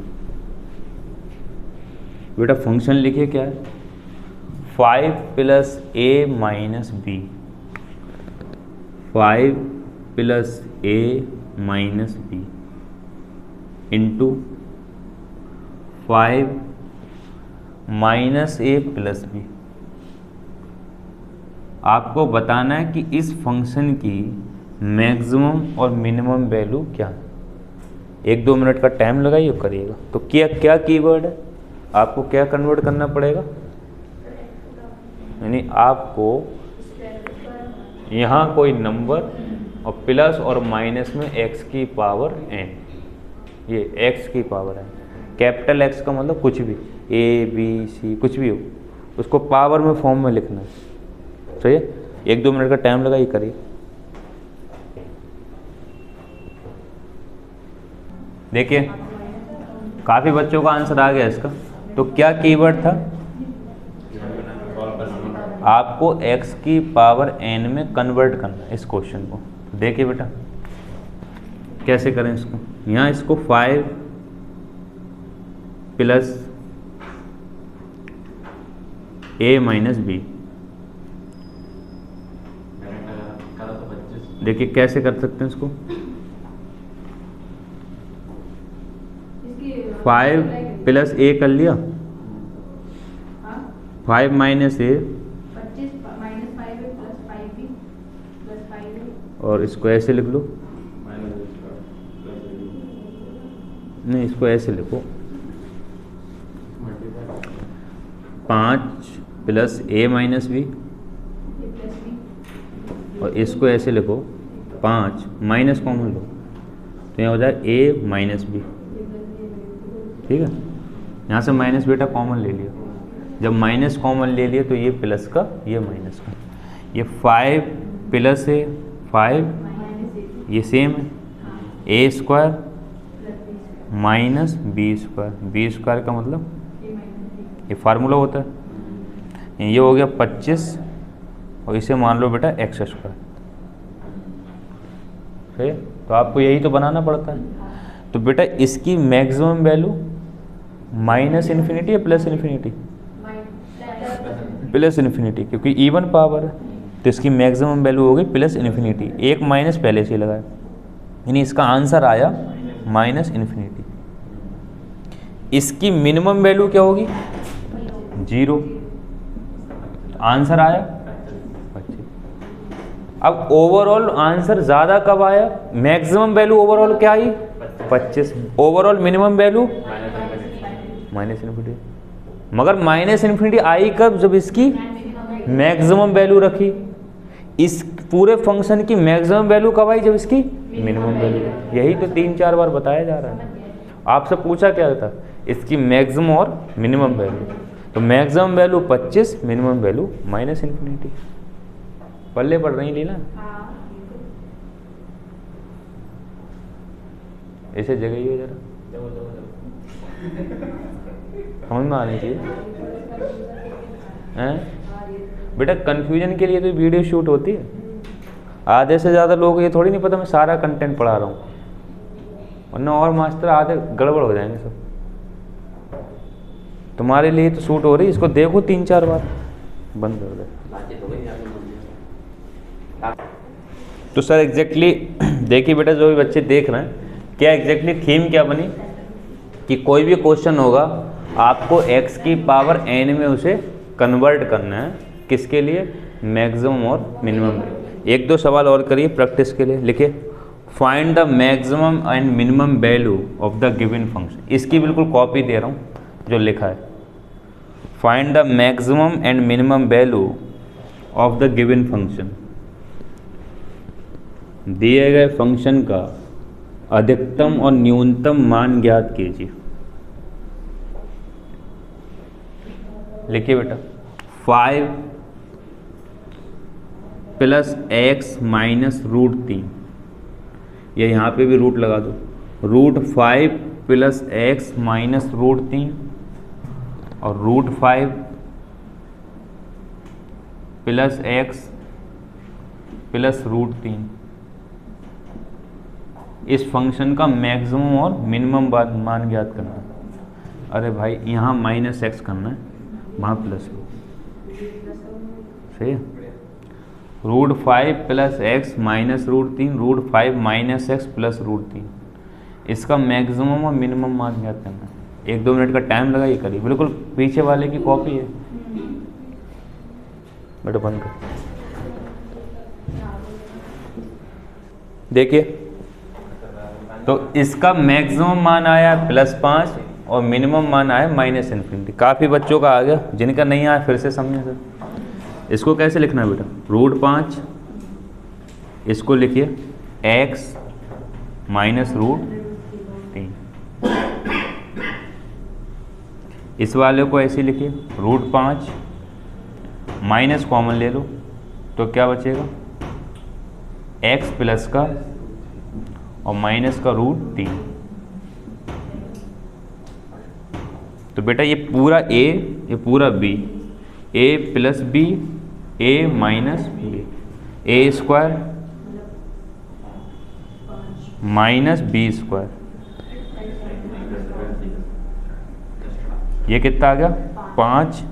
A: बेटा फंक्शन लिखिए क्या है, 5 + a - b, 5 + a - b into 5 - a + b। आपको बताना है कि इस फंक्शन की मैक्सिमम और मिनिमम वैल्यू क्या है। 1-2 मिनट का टाइम लगाइए करिएगा। तो क्या कीवर्ड है, आपको क्या कन्वर्ट करना पड़ेगा, यानी आपको यहाँ कोई नंबर और प्लस और माइनस में x की पावर n, ये x की पावर n, कैपिटल X का मतलब कुछ भी a b c कुछ भी हो, उसको पावर में फॉर्म में लिखना है। सही है, 1-2 मिनट का टाइम लगाइए करिए। देखिए काफ़ी बच्चों का आंसर आ गया इसका। तो क्या कीवर्ड था, आपको x की पावर n में कन्वर्ट करना है इस क्वेश्चन को। देखिए बेटा कैसे करें इसको, यहाँ इसको 5 + a - b, देखिए कैसे कर सकते हैं इसको, 5 प्लस ए कर लिया, 5 माइनस ए
B: 25 माइनस 5 है प्लस 5 भी प्लस 5 है,
A: और इसको ऐसे लिख लो, नहीं इसको ऐसे लिखो 5 प्लस ए माइनस बी,
B: ये प्लस बी,
A: और इसको ऐसे लिखो 5 माइनस कॉमन लो तो यहाँ हो जाए ए माइनस बी। ठीक है, यहाँ से माइनस बेटा कॉमन ले लिया, जब माइनस कॉमन ले लिए तो ये प्लस का ये माइनस का, ये 5 प्लस है 5 ये सेम है, a square minus b square, b square का मतलब ये फार्मूला होता है, ये हो गया 25 और इसे मान लो बेटा एक्स स्क्वायर। ठीक है, तो आपको यही तो बनाना पड़ता है। तो बेटा इसकी मैक्सिमम वैल्यू माइनस इन्फिनिटी या प्लस इन्फिनिटी? प्लस इन्फिनिटी, क्योंकि इवन पावर है तो इसकी मैक्सिमम वैल्यू होगी प्लस इन्फिनिटी, एक माइनस पहले से लगाया, यानी इसका आंसर आया माइनस इन्फिनिटी। इसकी मिनिमम वैल्यू क्या होगी? 0, आंसर आया 25। अब ओवरऑल आंसर ज़्यादा कब आया? मैक्सिमम वैल्यू ओवरऑल क्या आई? 25, overall minimum value minus infinity. मगर माइनस इन्फिनिटी आई कब? जब इसकी मैक्सिमम वैल्यू रखी। इस पूरे फंक्शन की मैक्सिमम वैल्यू कब आई? जब इसकी मिनिमम वैल्यू। यही तो 3-4 बार बताया जा रहा है। आपसे पूछा क्या था? इसकी मैक्सिमम और मिनिमम वैल्यू। तो maximum value 25, minimum value minus infinity. पल्ले पड़ रही लीला, ऐसे जगह ही हो जरा, समझ में आनी चाहिए हैं बेटा। कंफ्यूजन के लिए तो वीडियो शूट होती है। आधे से ज़्यादा लोगों को ये थोड़ी नहीं पता मैं सारा कंटेंट पढ़ा रहा हूँ, वरना और मास्टर आधे गड़बड़ हो जाएंगे सब। तुम्हारे लिए तो शूट हो रही, इसको देखो 3-4 बार, बंद कर दे। तो सर एग्जैक्टली देखिए बेटा, जो भी बच्चे देख रहे हैं, क्या एग्जैक्टली थीम क्या बनी कि कोई भी क्वेश्चन होगा आपको x की पावर n में उसे कन्वर्ट करना है। किसके लिए? मैक्सिमम और मिनिमम। 1-2 सवाल और करिए प्रैक्टिस के लिए। लिखिए find the maximum and minimum value of the given function. इसकी बिल्कुल कॉपी दे रहा हूँ जो लिखा है। Find the maximum and minimum value of the given function. दिए गए फंक्शन का अधिकतम और न्यूनतम मान ज्ञात कीजिए। लिखिए बेटा 5 प्लस एक्स माइनस रूट 3, या यहाँ पे भी रूट लगा दो, root 5 plus X minus root 3 और root 5 plus X plus root 3। इस फंक्शन का मैक्सिमम और मिनिमम मान ज्ञात करना है। अरे भाई यहाँ माइनस एक्स करना है, वहाँ प्लस लो, सही है। Root 5 plus X minus root 3, root 5 minus X plus root 3। इसका मैक्सिमम और मिनिमम मान ज्ञात करना है। 1-2 मिनट का टाइम लगा, ये करिए। बिल्कुल पीछे वाले की कॉपी है बेटा, बंद कर। देखिए तो इसका मैक्सिमम मान आया +5 और मिनिमम मान आया माइनस इन्फिनिटी। काफ़ी बच्चों का आ गया, जिनका नहीं आया फिर से समझे सर। इसको कैसे लिखना है बेटा? रूट 5, इसको लिखिए x माइनस रूट 3। इस वाले को ऐसे लिखिए रूट 5 माइनस कॉमन ले लो तो क्या बचेगा? x प्लस का और माइनस का रूट 3। तो बेटा ये पूरा a, ये पूरा b, a plus b, a minus b, a square minus b square. ये कितना आ गया? 5।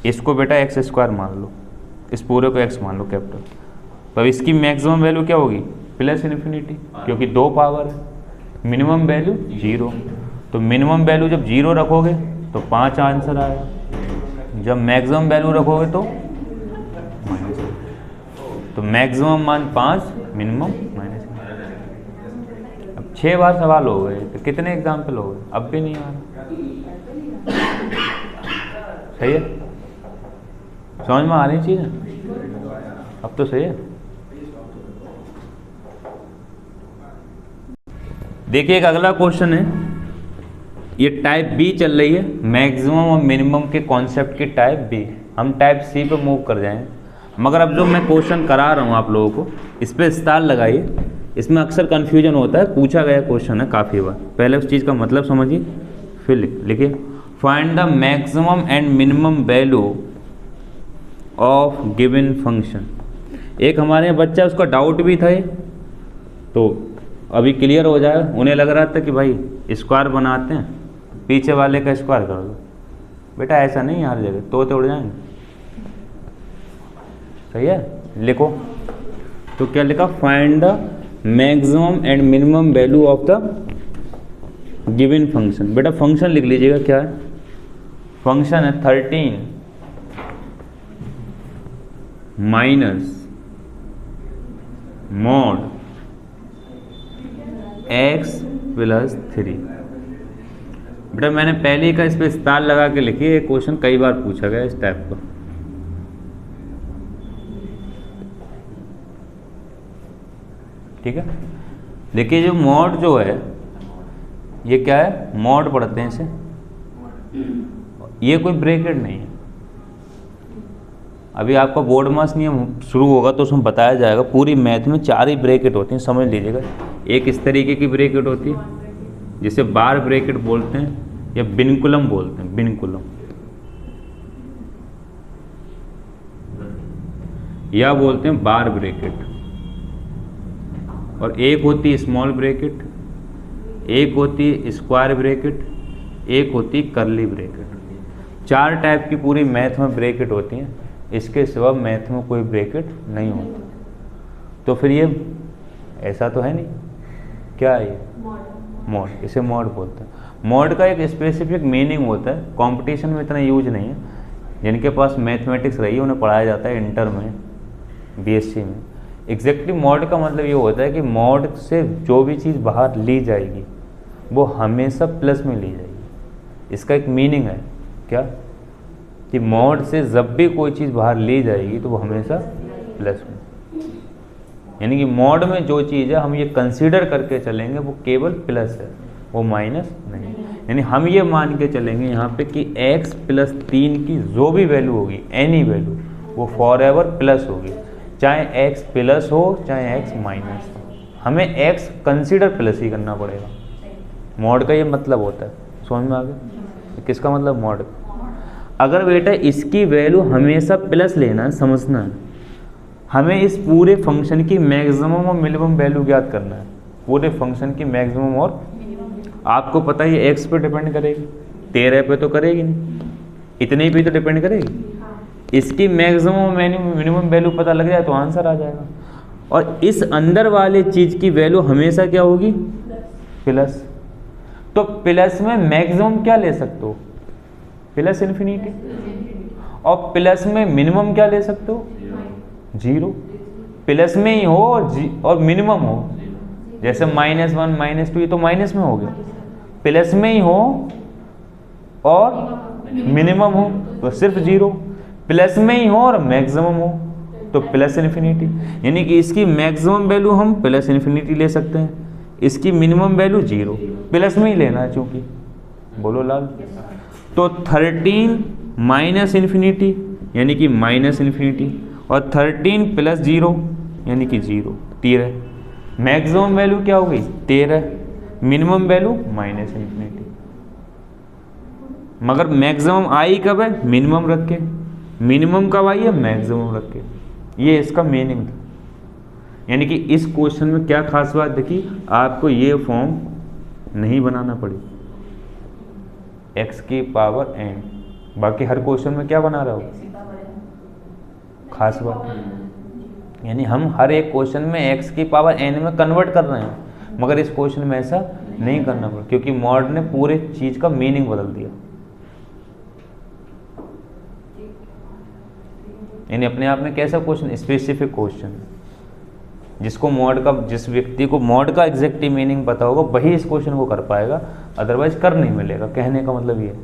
A: इसको बेटा x स्क्वायर मान लो, इस पूरे को x मान लो कैपिटल। तो इसकी मैक्सिमम वैल्यू क्या होगी? प्लस इन्फिनिटी, क्योंकि 2 पावर है। मिनिमम वैल्यू 0, तो मिनिमम वैल्यू जब 0 रखोगे तो 5 आंसर आएगा, जब मैक्सिमम वैल्यू रखोगे तो -1। तो मैक्सिमम मान 5, मिनिमम -1। अब 6 बार सवाल हो गए, तो कितने एग्जाम्पल हो गए? अब भी नहीं आ रहा। सही है, समझ में आ रही चीज़? अब तो सही है। देखिए एक अगला क्वेश्चन है, ये टाइप बी चल रही है, मैक्सिमम और मिनिमम के कॉन्सेप्ट की टाइप बी। हम टाइप सी पे मूव कर जाएंगे, मगर अब जो मैं क्वेश्चन करा रहा हूँ आप लोगों को, इस पर स्टार लगाइए। इसमें अक्सर कन्फ्यूजन होता है, पूछा गया क्वेश्चन है काफ़ी बार। पहले उस चीज़ का मतलब समझिए, फिर लिखिए find the maximum and minimum value of given function. एक हमारे यहाँ बच्चा, उसका डाउट भी था, तो अभी क्लियर हो जाएगा। उन्हें लग रहा था कि भाई स्क्वायर बनाते हैं, पीछे वाले का स्क्वायर कर दो। बेटा ऐसा नहीं है, हर जगह तोते उड़ जाएंगे। सही है, लिखो। तो क्या लिखा? Find the maximum and minimum value of the given function. बेटा फंक्शन लिख लीजिएगा, क्या है? फंक्शन है 13 माइनस मॉड x प्लस 3। बेटा मैंने पहले का इस पर स्टार लगा के लिखी है, क्वेश्चन कई बार पूछा गया इस टाइप का। ठीक है, देखिए जो मॉड जो है, ये क्या है? मॉड पढ़ते हैं इसे, ये कोई ब्रैकेट नहीं है। अभी आपका बोर्ड मास नियम शुरू होगा तो उसमें बताया जाएगा। पूरी मैथ में 4 ही ब्रैकेट होती हैं, समझ लीजिएगा। एक इस तरीके की ब्रैकेट होती है जिसे बार ब्रैकेट बोलते हैं, या बिनकुलम बोलते हैं, बिनकुलम, या बोलते हैं बार ब्रैकेट। और एक होती है स्मॉल ब्रैकेट, एक होती है स्क्वायर ब्रैकेट, एक होती है कर्ली ब्रैकेट। 4 टाइप की पूरी मैथ में ब्रैकेट होती हैं, इसके सिवा मैथ में कोई ब्रैकेट नहीं होती। तो फिर ये ऐसा तो है नहीं, क्या है ये? मॉड, इसे मॉड बोलते हैं। मॉड का एक स्पेसिफिक मीनिंग होता है, कंपटीशन में इतना यूज नहीं है। जिनके पास मैथमेटिक्स रही है उन्हें पढ़ाया जाता है इंटर में, बीएससी में। एग्जैक्टली मॉड का मतलब ये होता है कि मॉड से जो भी चीज़ बाहर ली जाएगी वो हमेशा प्लस में ली जाएगी। इसका एक मीनिंग है क्या, कि मॉड से जब भी कोई चीज़ बाहर ली जाएगी तो वो हमेशा प्लस में, यानी कि मॉड में जो चीज़ है हम ये कंसीडर करके चलेंगे वो केवल प्लस है, वो माइनस नहीं। यानी हम ये मान के चलेंगे यहाँ पे कि x प्लस 3 की जो भी वैल्यू होगी, एनी वैल्यू, वो फॉर एवर प्लस होगी, चाहे x प्लस हो चाहे x माइनस हो, हमें x कंसीडर प्लस ही करना पड़ेगा। मॉड का ये मतलब होता है, समझ में आ गया किसका मतलब मॉड का। अगर बेटा इसकी वैल्यू हमेशा प्लस लेना है, समझना है, हमें इस पूरे फंक्शन की मैक्सिमम और मिनिमम वैल्यू ज्ञात करना है। पूरे फंक्शन की मैक्सिमम और, आपको पता है ये x पे डिपेंड करेगी, 13 पे तो करेगी नहीं, इतने पे तो डिपेंड करेगी। इसकी मैक्सिमम और मिनिमम वैल्यू पता लग जाए तो आंसर आ जाएगा। और इस अंदर वाले चीज़ की वैल्यू हमेशा क्या होगी? प्लस। तो प्लस में मैक्सिमम क्या ले सकते हो? Plus infinity. और प्लस में मिनिमम क्या ले सकते हो? 0। प्लस में ही हो और मिनिमम हो, जैसे -1 -2, ये तो माइनस में हो गया। प्लस में ही हो और मिनिमम हो तो सिर्फ 0, प्लस में ही हो और मैक्सिमम हो तो प्लस इन्फिनिटी। यानी कि इसकी मैक्सिमम वैल्यू हम प्लस इन्फिनिटी ले सकते हैं, इसकी मिनिमम वैल्यू 0, प्लस में ही लेना है चूंकि। बोलो लाल। तो 13 माइनस इन्फिनिटी यानी कि माइनस इन्फिनिटी, और 13 प्लस 0 यानी कि 0, 13। मैक्सिमम वैल्यू क्या हो गई? 13, मिनिमम वैल्यू माइनस इन्फिनिटी। मगर मैक्सिमम आई कब है? मिनिमम रख के। मिनिमम कब आई है? मैक्सिमम रख के। ये इसका मीनिंग था। यानी कि इस क्वेश्चन में क्या खास बात देखी, आपको ये फॉर्म नहीं बनाना पड़ी, x की पावर n। बाकी हर क्वेश्चन में क्या बना रहा हो? खास बात, यानी हम हर एक क्वेश्चन में x की पावर n में कन्वर्ट कर रहे हैं, मगर इस क्वेश्चन में ऐसा नहीं करना पड़ा, क्योंकि मॉड ने पूरे चीज़ का मीनिंग बदल दिया। यानी अपने आप में कैसा क्वेश्चन, स्पेसिफिक क्वेश्चन, जिसको मॉड का, जिस व्यक्ति को मॉड का एग्जैक्ट मीनिंग पता होगा वही इस क्वेश्चन को कर पाएगा, अदरवाइज कर नहीं मिलेगा। कहने का मतलब ये है।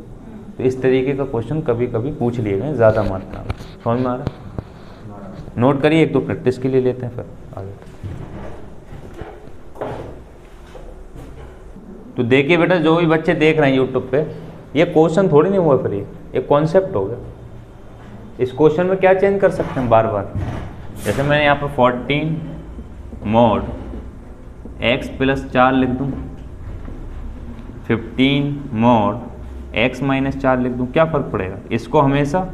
A: तो इस तरीके का क्वेश्चन कभी कभी पूछ लिए गए ज़्यादा मात्रा में। समझ में आ रहा है? नोट करिए, एक दो प्रैक्टिस के लिए लेते हैं फिर आगे। तो देखिए बेटा, जो भी बच्चे देख रहे हैं यूट्यूब पे, ये क्वेश्चन थोड़ी नहीं हुआ, फिर ये कॉन्सेप्ट हो गया। इस क्वेश्चन में क्या चेंज कर सकते हैं बार बार। जैसे मैंने यहाँ पर 14 मॉड x + 4 लिख दूँ, 15 मॉड x - 4 लिख दूँ, क्या फ़र्क पड़ेगा? इसको हमेशा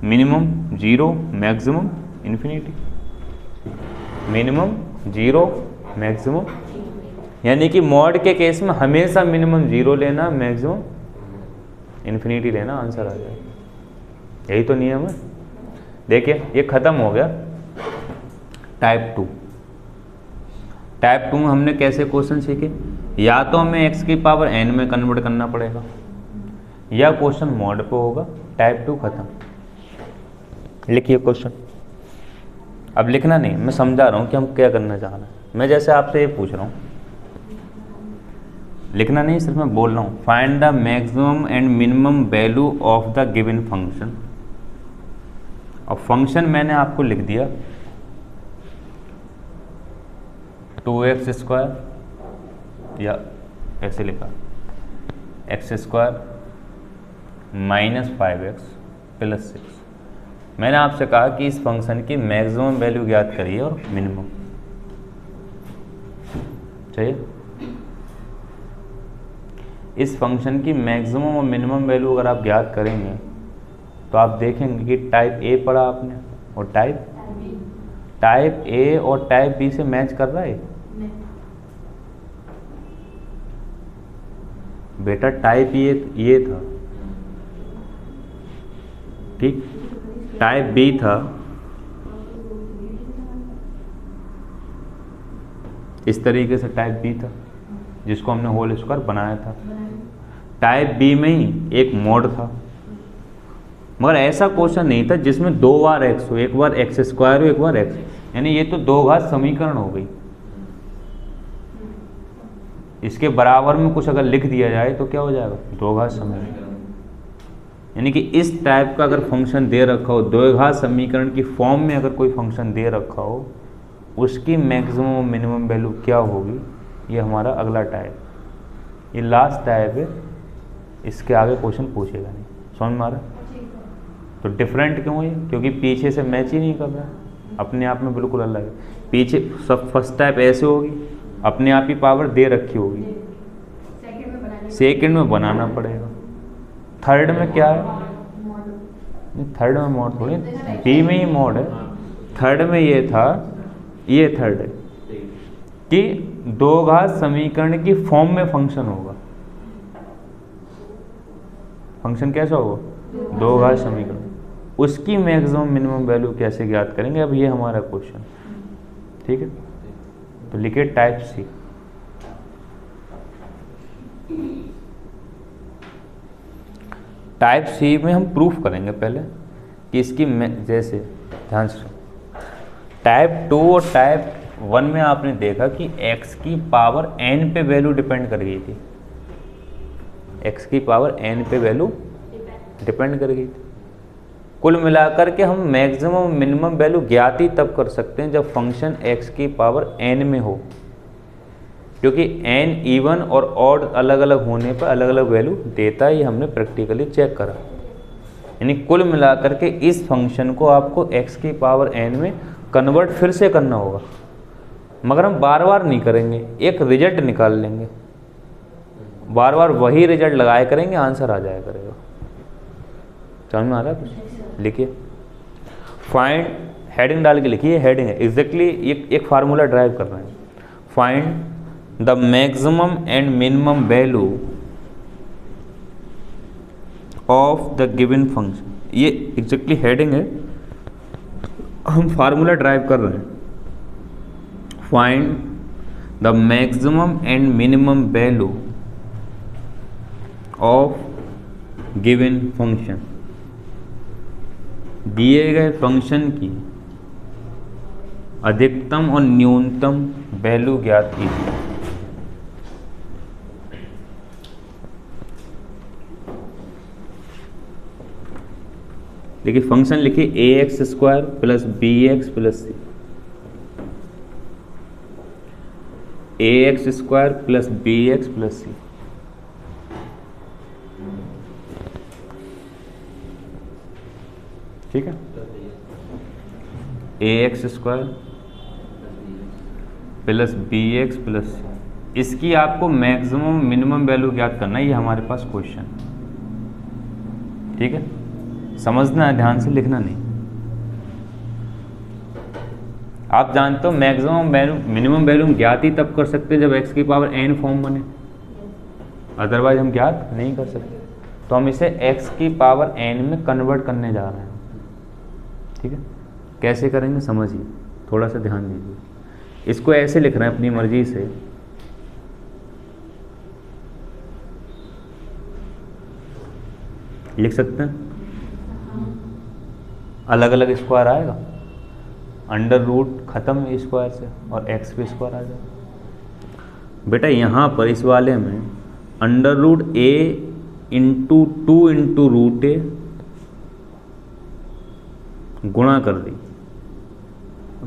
A: minimum 0, maximum infinity, minimum 0, maximum, यानी कि मॉड के केस में हमेशा मिनिमम 0 लेना, मैक्सिमम इन्फिनिटी लेना, आंसर आ जाएगा। यही तो नियम है। देखिए ये ख़त्म हो गया टाइप 2। टाइप 2 में हमने कैसे क्वेश्चन सीखे, या तो हमें x की पावर n में कन्वर्ट करना पड़ेगा, या क्वेश्चन मॉड पे होगा। टाइप 2 खत्म। लिखिए क्वेश्चन। अब लिखना नहीं, मैं समझा रहा हूँ कि हम क्या करना चाह रहे हैं। मैं जैसे आपसे ये पूछ रहा हूँ, लिखना नहीं, सिर्फ मैं बोल रहा हूँ। Find the maximum and minimum value of the given function. और फंक्शन मैंने आपको लिख दिया 2x², या ऐसे लिखा x² - 5x + 6। मैंने आपसे कहा कि इस फंक्शन की मैक्सिमम वैल्यू ज्ञात करिए और मिनिमम। चाहिए इस फंक्शन की मैक्सिमम और मिनिमम वैल्यू अगर आप ज्ञात करेंगे तो आप देखेंगे कि टाइप ए पढ़ा आपने और टाइप ए और टाइप बी से मैच कर रहा है बेटा। टाइप ये था, ठीक, टाइप बी था, इस तरीके से टाइप बी था जिसको हमने होल स्क्वायर बनाया था। टाइप बी में ही एक मॉड था, मगर ऐसा क्वेश्चन नहीं था जिसमें 2 बार x हो, एक बार x² हो, एक बार x, यानी ये तो 2 घात समीकरण हो गई। इसके बराबर में कुछ अगर लिख दिया जाए तो क्या हो जाएगा, 2 घात समीकरण। यानी कि इस टाइप का अगर फंक्शन दे रखा हो, 2 घात समीकरण की फॉर्म में अगर कोई फंक्शन दे रखा हो, उसकी मैक्सिमम और मिनिमम वैल्यू क्या होगी, ये हमारा अगला टाइप। ये लास्ट टाइप है, इसके आगे क्वेश्चन पूछेगा नहीं। समझ में आ रहा है? तो डिफरेंट क्यों है, क्योंकि पीछे से मैच ही नहीं कर रहा है, अपने आप में बिल्कुल अलग है। पीछे सब फर्स्ट टाइप ऐसे होगी, अपने आप ही पावर दे रखी होगी, सेकंड में बनाना पड़ेगा। थर्ड में क्या है, थर्ड में मॉड थोड़ी, बी में ही मॉड है। थर्ड में ये था, ये थर्ड है कि 2 घात समीकरण की फॉर्म में फंक्शन होगा। फंक्शन कैसा होगा, 2 घात समीकरण, उसकी मैक्सिमम मिनिमम वैल्यू कैसे ज्ञात करेंगे, अब ये हमारा क्वेश्चन। ठीक है, तो लिखिए टाइप सी। टाइप सी में हम प्रूफ करेंगे पहले कि इसकी जैसे ध्यान से, टाइप 2 और टाइप 1 में आपने देखा कि x की पावर n पे वैल्यू डिपेंड कर गई थी, x की पावर n पे वैल्यू डिपेंड कर गई थी। कुल मिलाकर के हम मैक्सिमम मिनिमम वैल्यू ज्ञात ही तब कर सकते हैं जब फंक्शन x की पावर n में हो, क्योंकि n इवन और ऑड अलग अलग होने पर अलग अलग वैल्यू देता है, ये हमने प्रैक्टिकली चेक करा। यानी कुल मिलाकर के इस फंक्शन को आपको x की पावर n में कन्वर्ट फिर से करना होगा, मगर हम बार बार नहीं करेंगे, एक रिजल्ट निकाल लेंगे, बार बार वही रिजल्ट लगाया करेंगे, आंसर आ जाया करेगा। समझ में आ रहा है कुछ? लिखिए फाइंड, हेडिंग डाल के लिखिए, हेडिंग है एग्जैक्टली एक फार्मूला ड्राइव कर रहे हैं। Find the maximum and minimum value of the given function, ये एग्जैक्टली हेडिंग है, हम फार्मूला ड्राइव कर रहे हैं। Find the maximum and minimum value of given function, दिए गए फंक्शन की अधिकतम और न्यूनतम वैल्यू ज्ञात कीजिए। देखिए फंक्शन लिखिए a x square plus b x plus c, a x square plus b x plus c. ठीक है, a x square plus b x plus c, इसकी आपको मैक्सिमम मिनिमम वैल्यू ज्ञात करना है, ये हमारे पास क्वेश्चन। ठीक है, समझना है, ध्यान से लिखना नहीं। आप जानते हो मैक्सिमम वैल्यू मिनिमम वैल्यू हम ज्ञात ही तब कर सकते हैं जब x की पावर n फॉर्म बने, अदरवाइज हम ज्ञात नहीं कर सकते। तो हम इसे x की पावर n में कन्वर्ट करने जा रहे हैं। ठीक है, कैसे करेंगे समझिए, थोड़ा सा ध्यान दीजिए। इसको ऐसे लिख रहे हैं अपनी मर्जी से, लिख सकते हैं, अलग अलग स्क्वायर आएगा, अंडर रूट खत्म स्क्वायर से और एक्स पे स्क्वायर आ जाएगा। बेटा यहाँ पर इस वाले में under root a into 2 into root ए गुणा कर दी,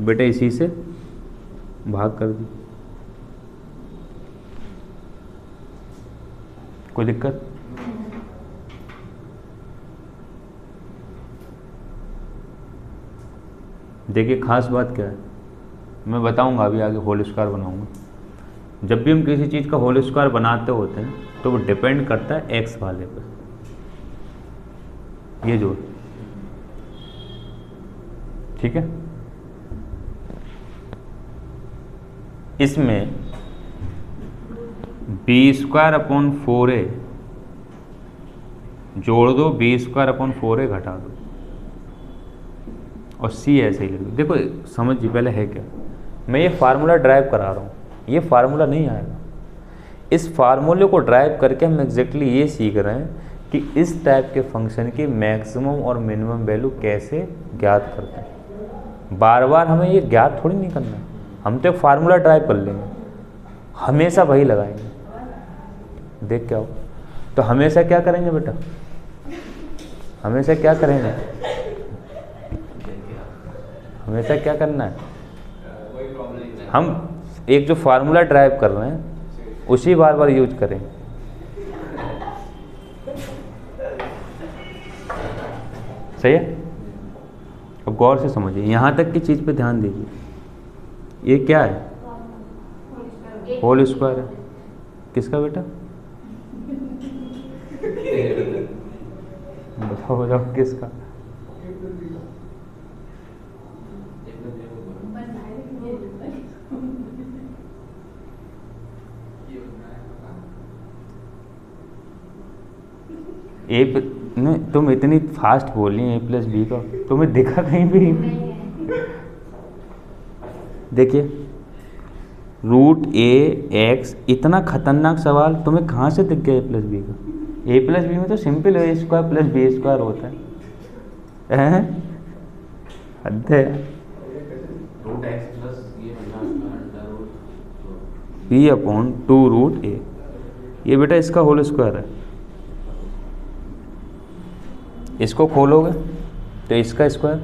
A: बेटा इसी से भाग कर दी, कोई दिक्कत? देखिए खास बात क्या है, मैं बताऊंगा अभी आगे, होल स्क्वायर बनाऊंगा। जब भी हम किसी चीज़ का होल स्क्वायर बनाते होते हैं तो वो डिपेंड करता है एक्स वाले पर, ये जो, ठीक है। इसमें बी स्क्वायर अपॉन 4a जोड़ दो, बी स्क्वायर अपॉन 4a घटा दो, और सी ऐसे ही लिख दो। देखो समझिए पहले है क्या, मैं ये फार्मूला ड्राइव करा रहा हूँ, ये फार्मूला नहीं आएगा। इस फार्मूले को ड्राइव करके हम एग्जैक्टली ये सीख रहे हैं कि इस टाइप के फंक्शन की मैक्सिमम और मिनिमम वैल्यू कैसे ज्ञात करते हैं। बार बार हमें ये ज्ञात थोड़ी नहीं करना है, हम तो एक फार्मूला ड्राइव कर लेंगे, हमेशा वही लगाएंगे, देख क्या हो। तो हमेशा क्या करेंगे बेटा, हमेशा क्या करेंगे, हमेशा क्या करना है, हम एक जो फार्मूला ड्राइव कर रहे हैं उसी बार बार यूज करें। सही है, अब गौर से समझिए, यहाँ तक की चीज़ पे ध्यान दीजिए। ये क्या है, होल स्क्वायर है, किसका बेटा, बताओ बताओ किसका, नहीं तुम इतनी फास्ट बोल रही ए प्लस बी का, तुम्हें दिखा कहीं भी? देखिए रूट ए एक्स, इतना खतरनाक सवाल तुम्हें कहाँ से दिख गया ए प्लस बी का? ए प्लस बी में तो simple a square plus b square होता है, हद है।
C: रूट एक्स प्लस ये under root
A: b upon 2 root a, ये बेटा इसका होल स्क्वायर है। इसको खोलोगे तो इसका स्क्वायर,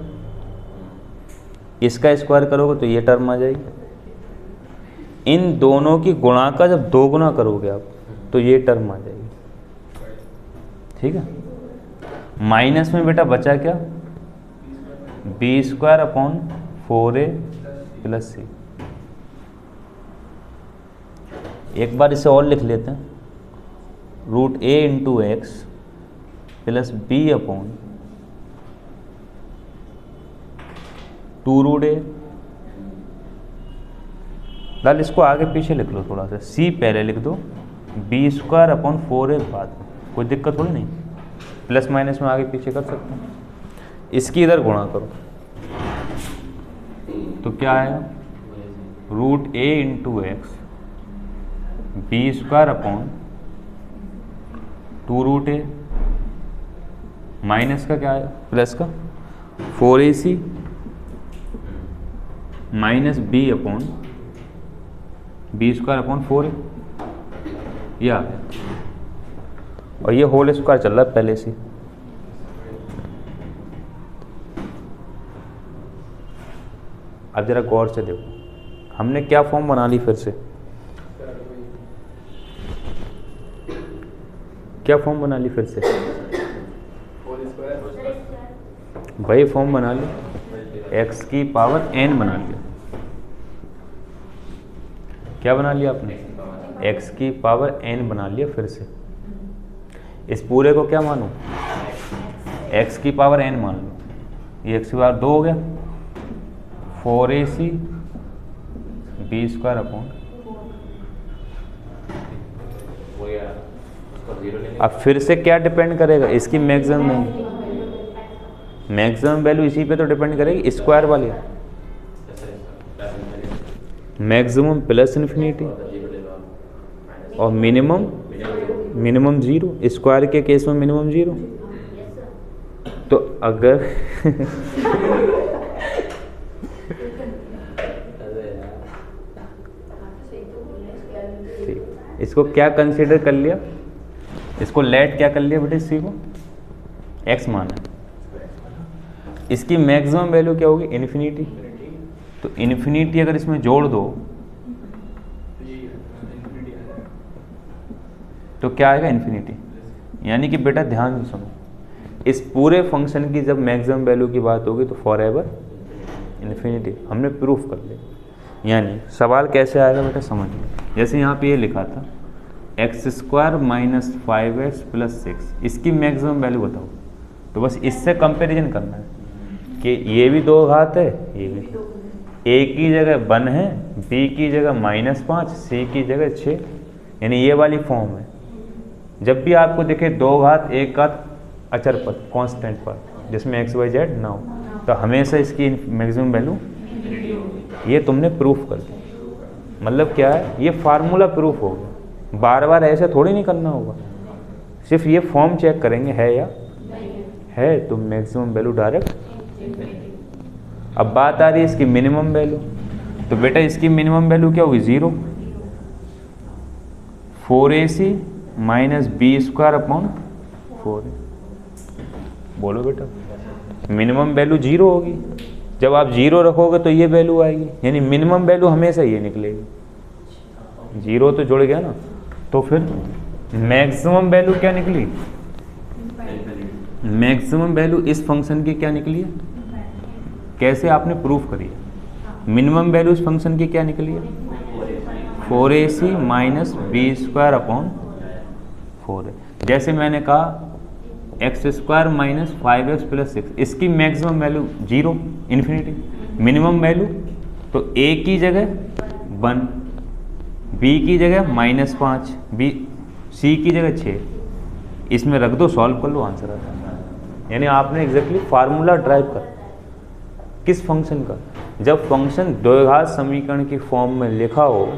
A: इसका स्क्वायर करोगे तो ये टर्म आ जाएगी। इन दोनों की गुणा का जब 2 गुना करोगे आप तो ये टर्म आ जाएगी। ठीक है, माइनस में बेटा बचा क्या, b square upon 4a plus c. एक बार इसे और लिख लेते हैं, root a into x plus b upon 2 root a. दाल इसको आगे पीछे लिख लो थोड़ा सा, सी पहले लिख दो, बी स्क्वायर अपॉन 4a बाद में, कोई दिक्कत थोड़ी नहीं, प्लस माइनस में आगे पीछे कर सकते हैं। इसकी इधर गुणा करो तो क्या आएगा, root a into x b square upon 2√a minus का क्या आएगा प्लस का 4ac minus b upon b square upon 4a ये आ गया। और ये होल स्क्वायर चल रहा है पहले से। अब जरा गौर से देखो हमने क्या फॉर्म बना ली फिर से, क्या फॉर्म बना ली फिर से, वही फॉर्म बना ली, x की पावर n बना लिया। क्या बना लिया आपने, x की पावर n बना लिया फिर से। इस पूरे को क्या मानो, x की पावर n मान लो। ये x की पावर 2 हो गया, 4ac बी स्क्वायर अपॉन। अब फिर से क्या डिपेंड करेगा, इसकी मैक्सिमम नहीं, मैक्सिमम वैल्यू इसी पे तो डिपेंड करेगी, स्क्वायर वाली मैक्सिमम प्लस इन्फिनिटी और मिनिमम 0, स्क्वायर के केस में मिनिमम 0। तो अगर इसको क्या कंसीडर कर लिया, इसको लेट क्या कर लिया बेटे, इसी को x माना। इसकी मैक्सिमम वैल्यू क्या होगी, इन्फिनिटी। तो इन्फिनिटी अगर इसमें जोड़ दो तो क्या आएगा, इन्फिनिटी। यानी कि बेटा ध्यान से सुनो, इस पूरे फंक्शन की जब मैक्सिमम वैल्यू की बात होगी तो फॉर एवर इन्फिनिटी। हमने प्रूफ कर लिया। यानी सवाल कैसे आएगा बेटा समझ लो, जैसे यहाँ पे ये लिखा था x² माइनस 5x प्लस 6, इसकी मैक्सिमम वैल्यू बताओ। तो बस इससे कंपैरिजन करना है कि ये भी 2 घात है, ये भी, a की जगह 1 है, b की जगह -5, c की जगह 6, यानी ये वाली फॉर्म है। जब भी आपको दिखे 2 घात 1 घात अचर पद कांस्टेंट पद जिसमें x y z ना हो, तो हमेशा इसकी मैक्सिमम वैल्यू, ये तुमने प्रूफ कर दिया। मतलब क्या है, ये फार्मूला प्रूफ होगा, बार बार ऐसे थोड़ी नहीं करना होगा, सिर्फ ये फॉर्म चेक करेंगे है या है, तो मैक्सिमम वैल्यू डायरेक्ट। अब बात आ रही है इसकी मिनिमम वैल्यू, तो बेटा इसकी मिनिमम वैल्यू क्या होगी, 0। 4ac minus b square upon 4a। बोलो बेटा, मिनिमम वैल्यू 0 होगी। जब आप 0 रखोगे तो ये वैल्यू आएगी, यानी मिनिमम वैल्यू हमेशा ये निकलेगी। 0 तो जुड़ गया ना, तो फिर मैक्सिमम वैल्यू क्या निकली, मैक्सिमम वैल्यू इस फंक्शन की क्या निकली है, कैसे आपने प्रूफ करी है। मिनिमम वैल्यू इस फंक्शन की क्या निकली है, 4ac minus b square upon 4a। जैसे मैंने कहा x² माइनस 5x प्लस 6, इसकी maximum value 0 infinity, minimum value तो a की जगह 1, b की जगह -5, c की जगह 6, इसमें रख दो, सॉल्व कर लो, आंसर आ जाएगा। यानी आपने एग्जैक्टली फार्मूला ड्राइव कर किस फंक्शन का, जब फंक्शन द्विघात समीकरण की फॉर्म में लिखा हो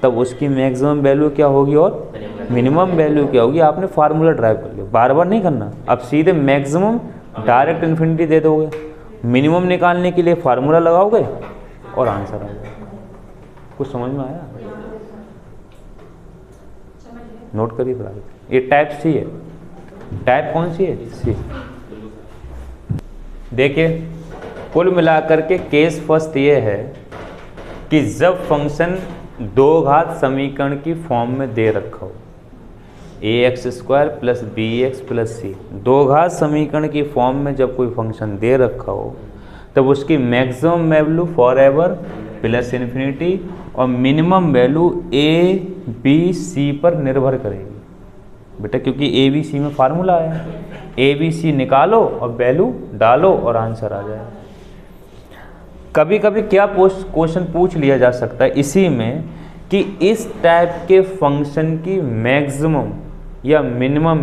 A: तब उसकी मैक्सिमम वैल्यू क्या होगी और मिनिमम वैल्यू क्या होगी, आपने फार्मूला ड्राइव कर लिया, बार बार नहीं करना। अब सीधे मैक्सिमम डायरेक्ट इन्फिनिटी दे दोगे, मिनिमम निकालने के लिए फार्मूला लगाओगे और आंसर आ जाएगा। कुछ समझ में आया, नोट करिए फिर। ये टाइप सी है, टाइप कौन सी है, सी। देखिए कुल मिलाकर के केस फर्स्ट ये है कि जब फंक्शन 2 घात समीकरण की फॉर्म में दे रखा हो, ax² plus bx plus c, 2 घात समीकरण की फॉर्म में जब कोई फंक्शन दे रखा हो तब उसकी maximum value for ever plus infinity और minimum value a b c पर निर्भर करेगी बेटा, क्योंकि a b c में फार्मूला है, a b c निकालो और वैल्यू डालो और आंसर आ जाए। कभी कभी क्या क्वेश्चन पूछ लिया जा सकता है इसी में कि इस टाइप के फंक्शन की मैक्सिमम या मिनिमम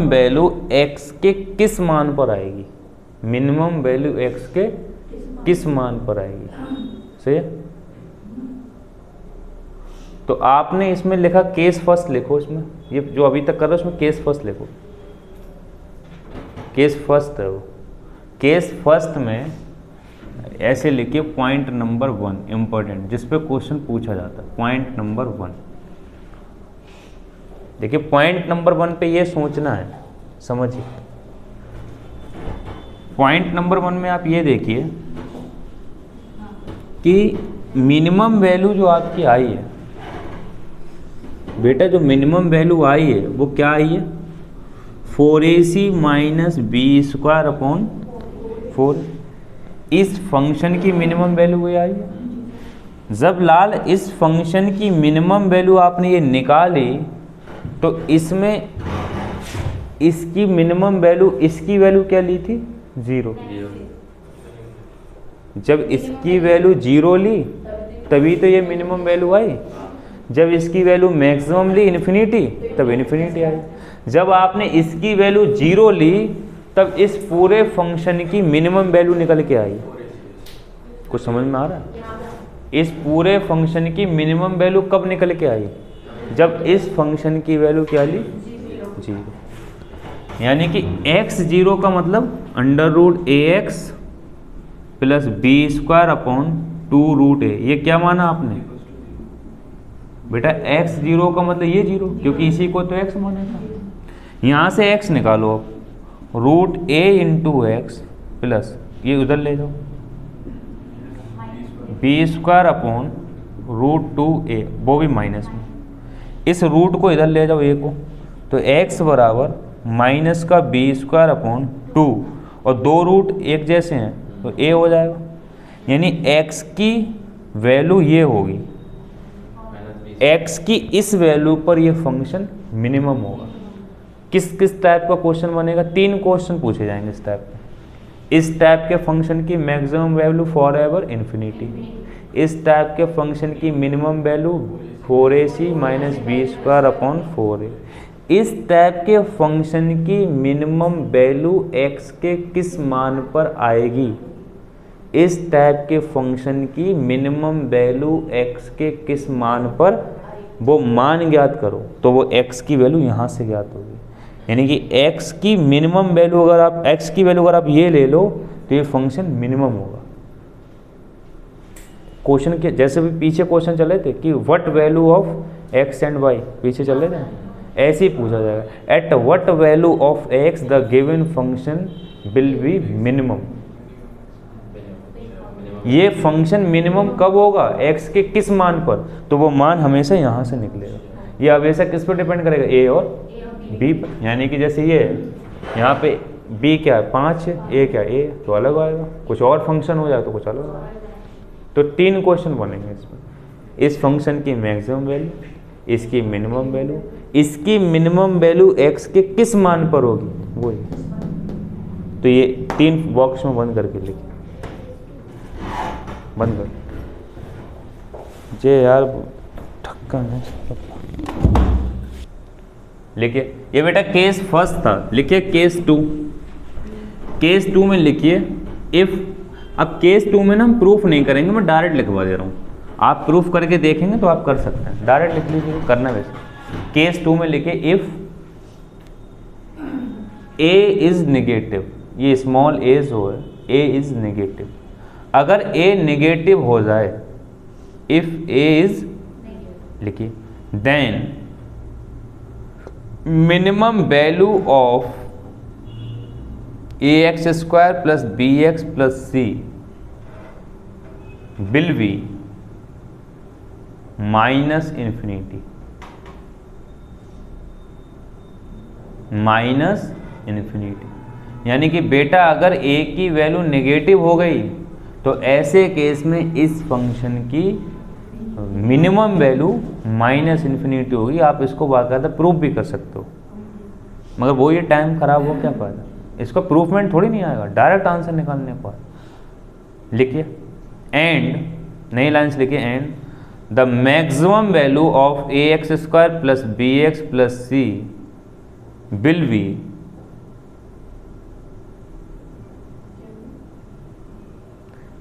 A: वैल्यू x के किस मान पर आएगी, मिनिमम वैल्यू x के किस मान पर आएगी, सही है। तो आपने इसमें लिखा केस फर्स्ट लिखो, इसमें ये जो अभी तक कर रहे हो उसमें केस फर्स्ट लिखो, केस फर्स्ट है वो। केस फर्स्ट में ऐसे लिखिए पॉइंट नंबर 1 इम्पोर्टेंट, जिस पे क्वेश्चन पूछा जाता है। पॉइंट नंबर 1 देखिए, पॉइंट नंबर 1 पे ये सोचना है, समझिए। पॉइंट नंबर 1 में आप ये देखिए कि मिनिमम वैल्यू जो आपकी आई है बेटा, जो मिनिमम वैल्यू आई है वो क्या आई है, 4ac minus b square upon 4। इस फंक्शन की मिनिमम वैल्यू ये आई है। जब लाल इस फंक्शन की मिनिमम वैल्यू आपने ये निकाली तो इसमें इसकी मिनिमम वैल्यू, इसकी वैल्यू क्या ली थी, 0। जब इसकी वैल्यू 0 ली तभी तो ये मिनिमम वैल्यू आई। जब इसकी वैल्यू मैक्सिमम ली इन्फिनिटी, तब इन्फिनिटी आई। जब आपने इसकी वैल्यू 0 ली तब इस पूरे फंक्शन की मिनिमम वैल्यू निकल के आई। कुछ समझ में आ रहा है? इस पूरे फंक्शन की मिनिमम वैल्यू कब निकल के आई, जब इस फंक्शन की वैल्यू क्या ली, 0। यानी कि x0 का मतलब under root ax plus b square upon 2√a। ये क्या माना आपने बेटा, x0 का मतलब ये 0, क्योंकि इसी को तो x माना था। यहाँ से x निकालो आप, root a into x plus ये उधर ले जाओ B square upon root 2a, वो भी माइनस में। इस रूट को इधर ले जाओ a को, तो x बराबर माइनस का बी स्क्वायर अपॉन 2, और 2 रूट एक जैसे हैं तो a हो जाएगा। यानी x की वैल्यू ये होगी, x की इस वैल्यू पर ये फंक्शन मिनिमम होगा। किस किस टाइप का क्वेश्चन बनेगा, 3 क्वेश्चन पूछे जाएंगे इस टाइप के। इस टाइप के फंक्शन की maximum value for ever infinity, इस टाइप के फंक्शन की minimum value 4ac minus b square upon 4a, इस टाइप के फंक्शन की मिनिमम वैल्यू x के किस मान पर आएगी, इस टाइप के फंक्शन की मिनिमम वैल्यू x के किस मान पर, वो मान ज्ञात करो तो वो x की वैल्यू यहाँ से ज्ञात होगी। यानी कि x की मिनिमम वैल्यू अगर आप x की वैल्यू अगर आप ये ले लो तो ये फंक्शन मिनिमम होगा। क्वेश्चन के जैसे भी पीछे क्वेश्चन चले थे कि what value of x and y, पीछे चले थे, ऐसे ही पूछा जाएगा eight what value of x the given function will B minimum. ये फंक्शन मिनिमम कब होगा, x के किस मान पर, तो वो मान हमेशा यहाँ से निकलेगा। ये हमेशा किस पर डिपेंड करेगा, a और b पर। यानी कि जैसे ये यहाँ पे b क्या है 5 है, a क्या है a, तो अलग आएगा। कुछ और फंक्शन हो जाए तो कुछ अलग आएगा। तो 3 क्वेश्चन बनेंगे इसमें, इस फंक्शन की मैक्सिमम वैल्यू, इसकी मिनिमम वैल्यू, इसकी मिनिमम वैल्यू x के किस मान पर होगी वो ही। तो ये 3 बॉक्स में बंद करके लिखिए, बंद कर जे यार ठक्का है। लिखिए ये बेटा केस फर्स्ट था, लिखिए केस 2। केस 2 में लिखिए इफ, अब केस 2 में ना हम प्रूफ नहीं करेंगे, मैं डायरेक्ट लिखवा दे रहा हूँ, आप प्रूफ करके देखेंगे तो आप कर सकते हैं। डायरेक्ट लिख लीजिए, करना वैसे। केस 2 में लिखिए इफ a इज नेगेटिव, ये स्मॉल a जो है a इज नेगेटिव, अगर a नेगेटिव हो जाए, इफ a इज, लिखिए then minimum value of ax square plus bx plus c will be minus infinity, minus infinity. यानी कि बेटा अगर a की वैल्यू नेगेटिव हो गई तो ऐसे केस में इस फंक्शन की मिनिमम वैल्यू माइनस इन्फिनिटी होगी। आप इसको बाकायदा प्रूफ भी कर सकते हो, मगर वो ये टाइम खराब हो क्या फायदा, इसका प्रूफमेंट थोड़ी नहीं आएगा, डायरेक्ट आंसर निकालने पर। लिखिए एंड, नई लाइन्स लिखिए and the maximum value of ax square plus bx plus c will be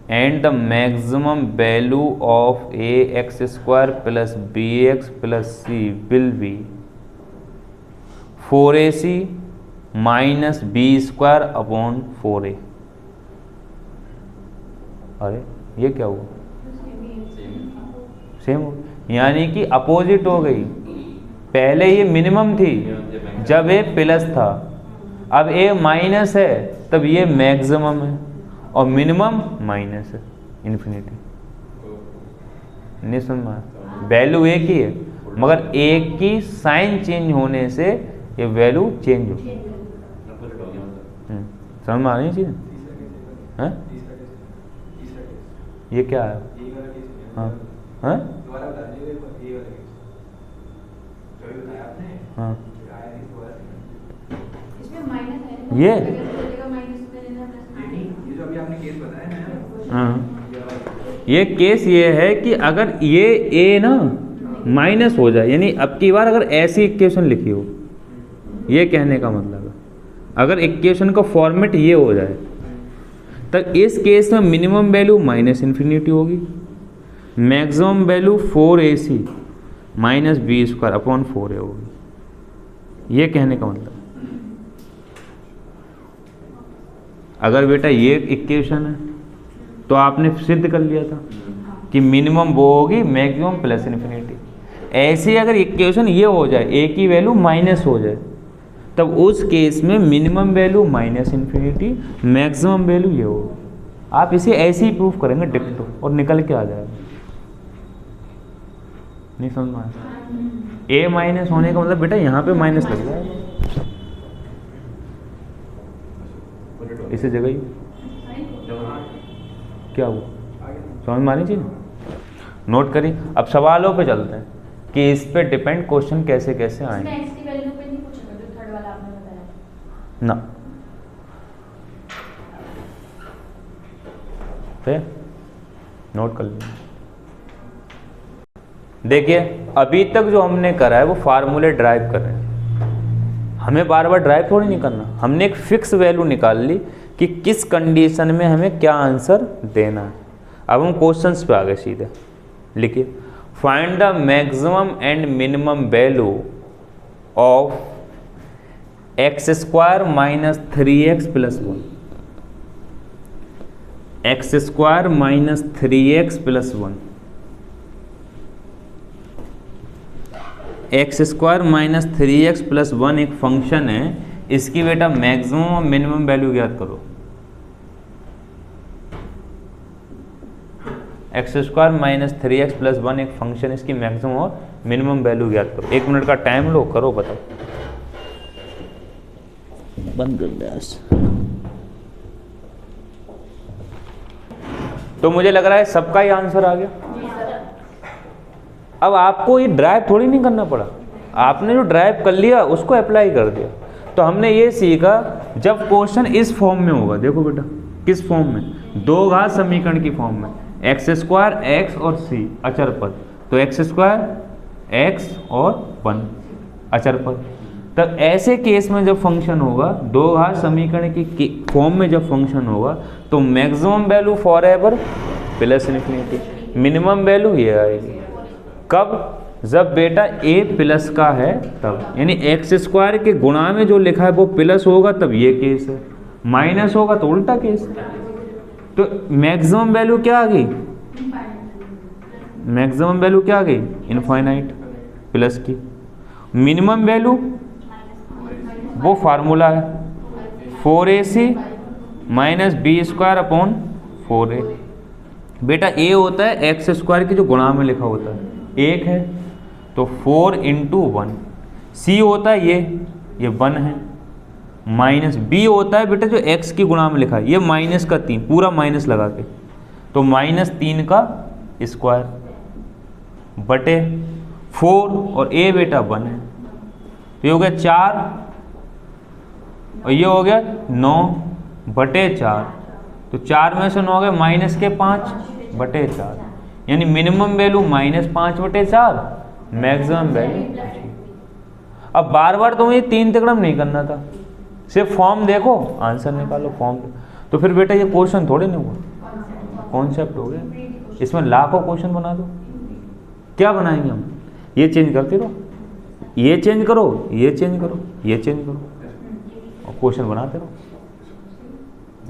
A: and the maximum value of a x square plus b x plus c will be 4ac minus b square upon 4a। अरे ये क्या हुआ? Same हो, यानी कि opposite हो गई। पहले ये मिनिमम थी जब ए प्लस था, अब ए माइनस है तब ये मैक्सिमम है, और मिनिमम माइनस है इन्फिनिटी। नहीं समझ में? वैल्यू एक ही है मगर एक की साइन चेंज होने से ये वैल्यू चेंज हो। समझ में आ रही चीज़? हैं? ये क्या है? हाँ हाँ हाँ
B: इसमें माइनस है
A: ये
B: माइनस में लेना प्लस
C: ये जो अभी आपने केस बताया ना,
A: हाँ, ये केस ये है कि अगर ये ए ना माइनस हो जाए, यानी अब की बार अगर ऐसी इक्वेशन लिखी हो, ये कहने का मतलब है अगर इक्वेशन का फॉर्मेट ये हो जाए तब इस केस में मिनिमम वैल्यू माइनस इन्फिनिटी होगी, maximum value 4ac minus b square upon 4a होगी। ये कहने का मतलब अगर बेटा ये इक्वेशन है तो आपने सिद्ध कर लिया था कि मिनिमम वो होगी मैक्सिमम प्लस इन्फिनिटी। ऐसे अगर इक्वेशन ये हो जाए, ए की वैल्यू माइनस हो जाए, तब उस केस में minimum value minus infinity, maximum value ये होगी। आप इसे ऐसे ही प्रूफ करेंगे डिक्टो और निकल के आ जाएगा। नहीं समझ में आया? ए माइनस होने का मतलब बेटा यहाँ पे माइनस लग जाएगा, इसी जगह ही क्या हुआ? समझ में आनी चाहिए। नोट करिए। अब सवालों पे चलते हैं कि इस पे डिपेंड क्वेश्चन कैसे कैसे आएंगे।
B: इसमें x की वैल्यू पे नहीं पूछेगा जो थर्ड वाला आपने बताया
A: ना पे नोट कर लीजिए। देखिए अभी तक जो हमने करा है वो फार्मूले ड्राइव कर रहे हैं, हमें बार बार ड्राइव थोड़ी नहीं करना। हमने एक फिक्स वैल्यू निकाल ली कि किस कंडीशन में हमें क्या आंसर देना है। अब हम क्वेश्चंस पे आ गए सीधे। लिखिए, find the maximum and minimum value of x square minus 3x plus 1, x square minus 3x plus 1, x square minus 3x plus 1 एक फंक्शन है, इसकी बेटा मैक्सिमम और मिनिमम वैल्यू ज्ञात करो। X square minus 3x plus 1 एक function, इसकी maximum और मिनिमम वैल्यू ज्ञात करो। 1 मिनट का टाइम लो, करो, बताओ। बंद कर दे। तो मुझे लग रहा है सबका ही आंसर आ गया। अब आपको ये ड्राइव थोड़ी नहीं करना पड़ा, आपने जो ड्राइव कर लिया उसको अप्लाई कर दिया। तो हमने ये सीखा जब क्वेश्चन इस फॉर्म में होगा, देखो बेटा किस फॉर्म में, दो घात समीकरण की फॉर्म में, एक्स स्क्वायर एक्स और सी अचर पद, तो एक्स स्क्वायर एक्स और 1 अचर पद। तब ऐसे केस में जब फंक्शन होगा, दो घात समीकरण की फॉर्म में जब फंक्शन होगा, तो maximum value for ever plus infinity, minimum value ये आएगी। कब? जब बेटा ए प्लस का है तब, यानी एक्स स्क्वायर के गुणा में जो लिखा है वो प्लस होगा तब ये केस है, माइनस होगा तो उल्टा केस। तो मैक्सिमम वैल्यू क्या आ गई? मैक्सिमम वैल्यू क्या आ गई? इनफाइनाइट प्लस की। मिनिमम वैल्यू वो फार्मूला है 4ac minus b square upon 4a। बेटा ए होता है एक्स स्क्वायर की जो गुणा में लिखा होता है, एक है तो 4 इंटू 1, सी होता है ये 1 है, माइनस बी होता है बेटा जो एक्स की गुणा में लिखा है, ये माइनस का 3, पूरा माइनस लगा के, तो माइनस 3 का स्क्वायर बटे 4, और ए बेटा 1 है, तो ये हो गया 4 और ये हो गया 9 बटे 4, तो 4 में से 9 हो गया माइनस के 5 बटे 4, यानी मिनिमम वैल्यू -5 बटे 4, मैक्सिमम वैल्यू। अब बार बार तुम्हें 3 तिकड़म नहीं करना था, सिर्फ फॉर्म देखो आंसर निकालो फॉर्म। तो फिर बेटा ये क्वेश्चन थोड़े नहीं हुआ, कॉन्सेप्ट हो गया। इसमें लाखों क्वेश्चन बना दो, क्या बनाएंगे हम? ये चेंज करते रहो, ये चेंज करो, ये चेंज करो, ये चेंज करो, और क्वेश्चन बनाते रहो।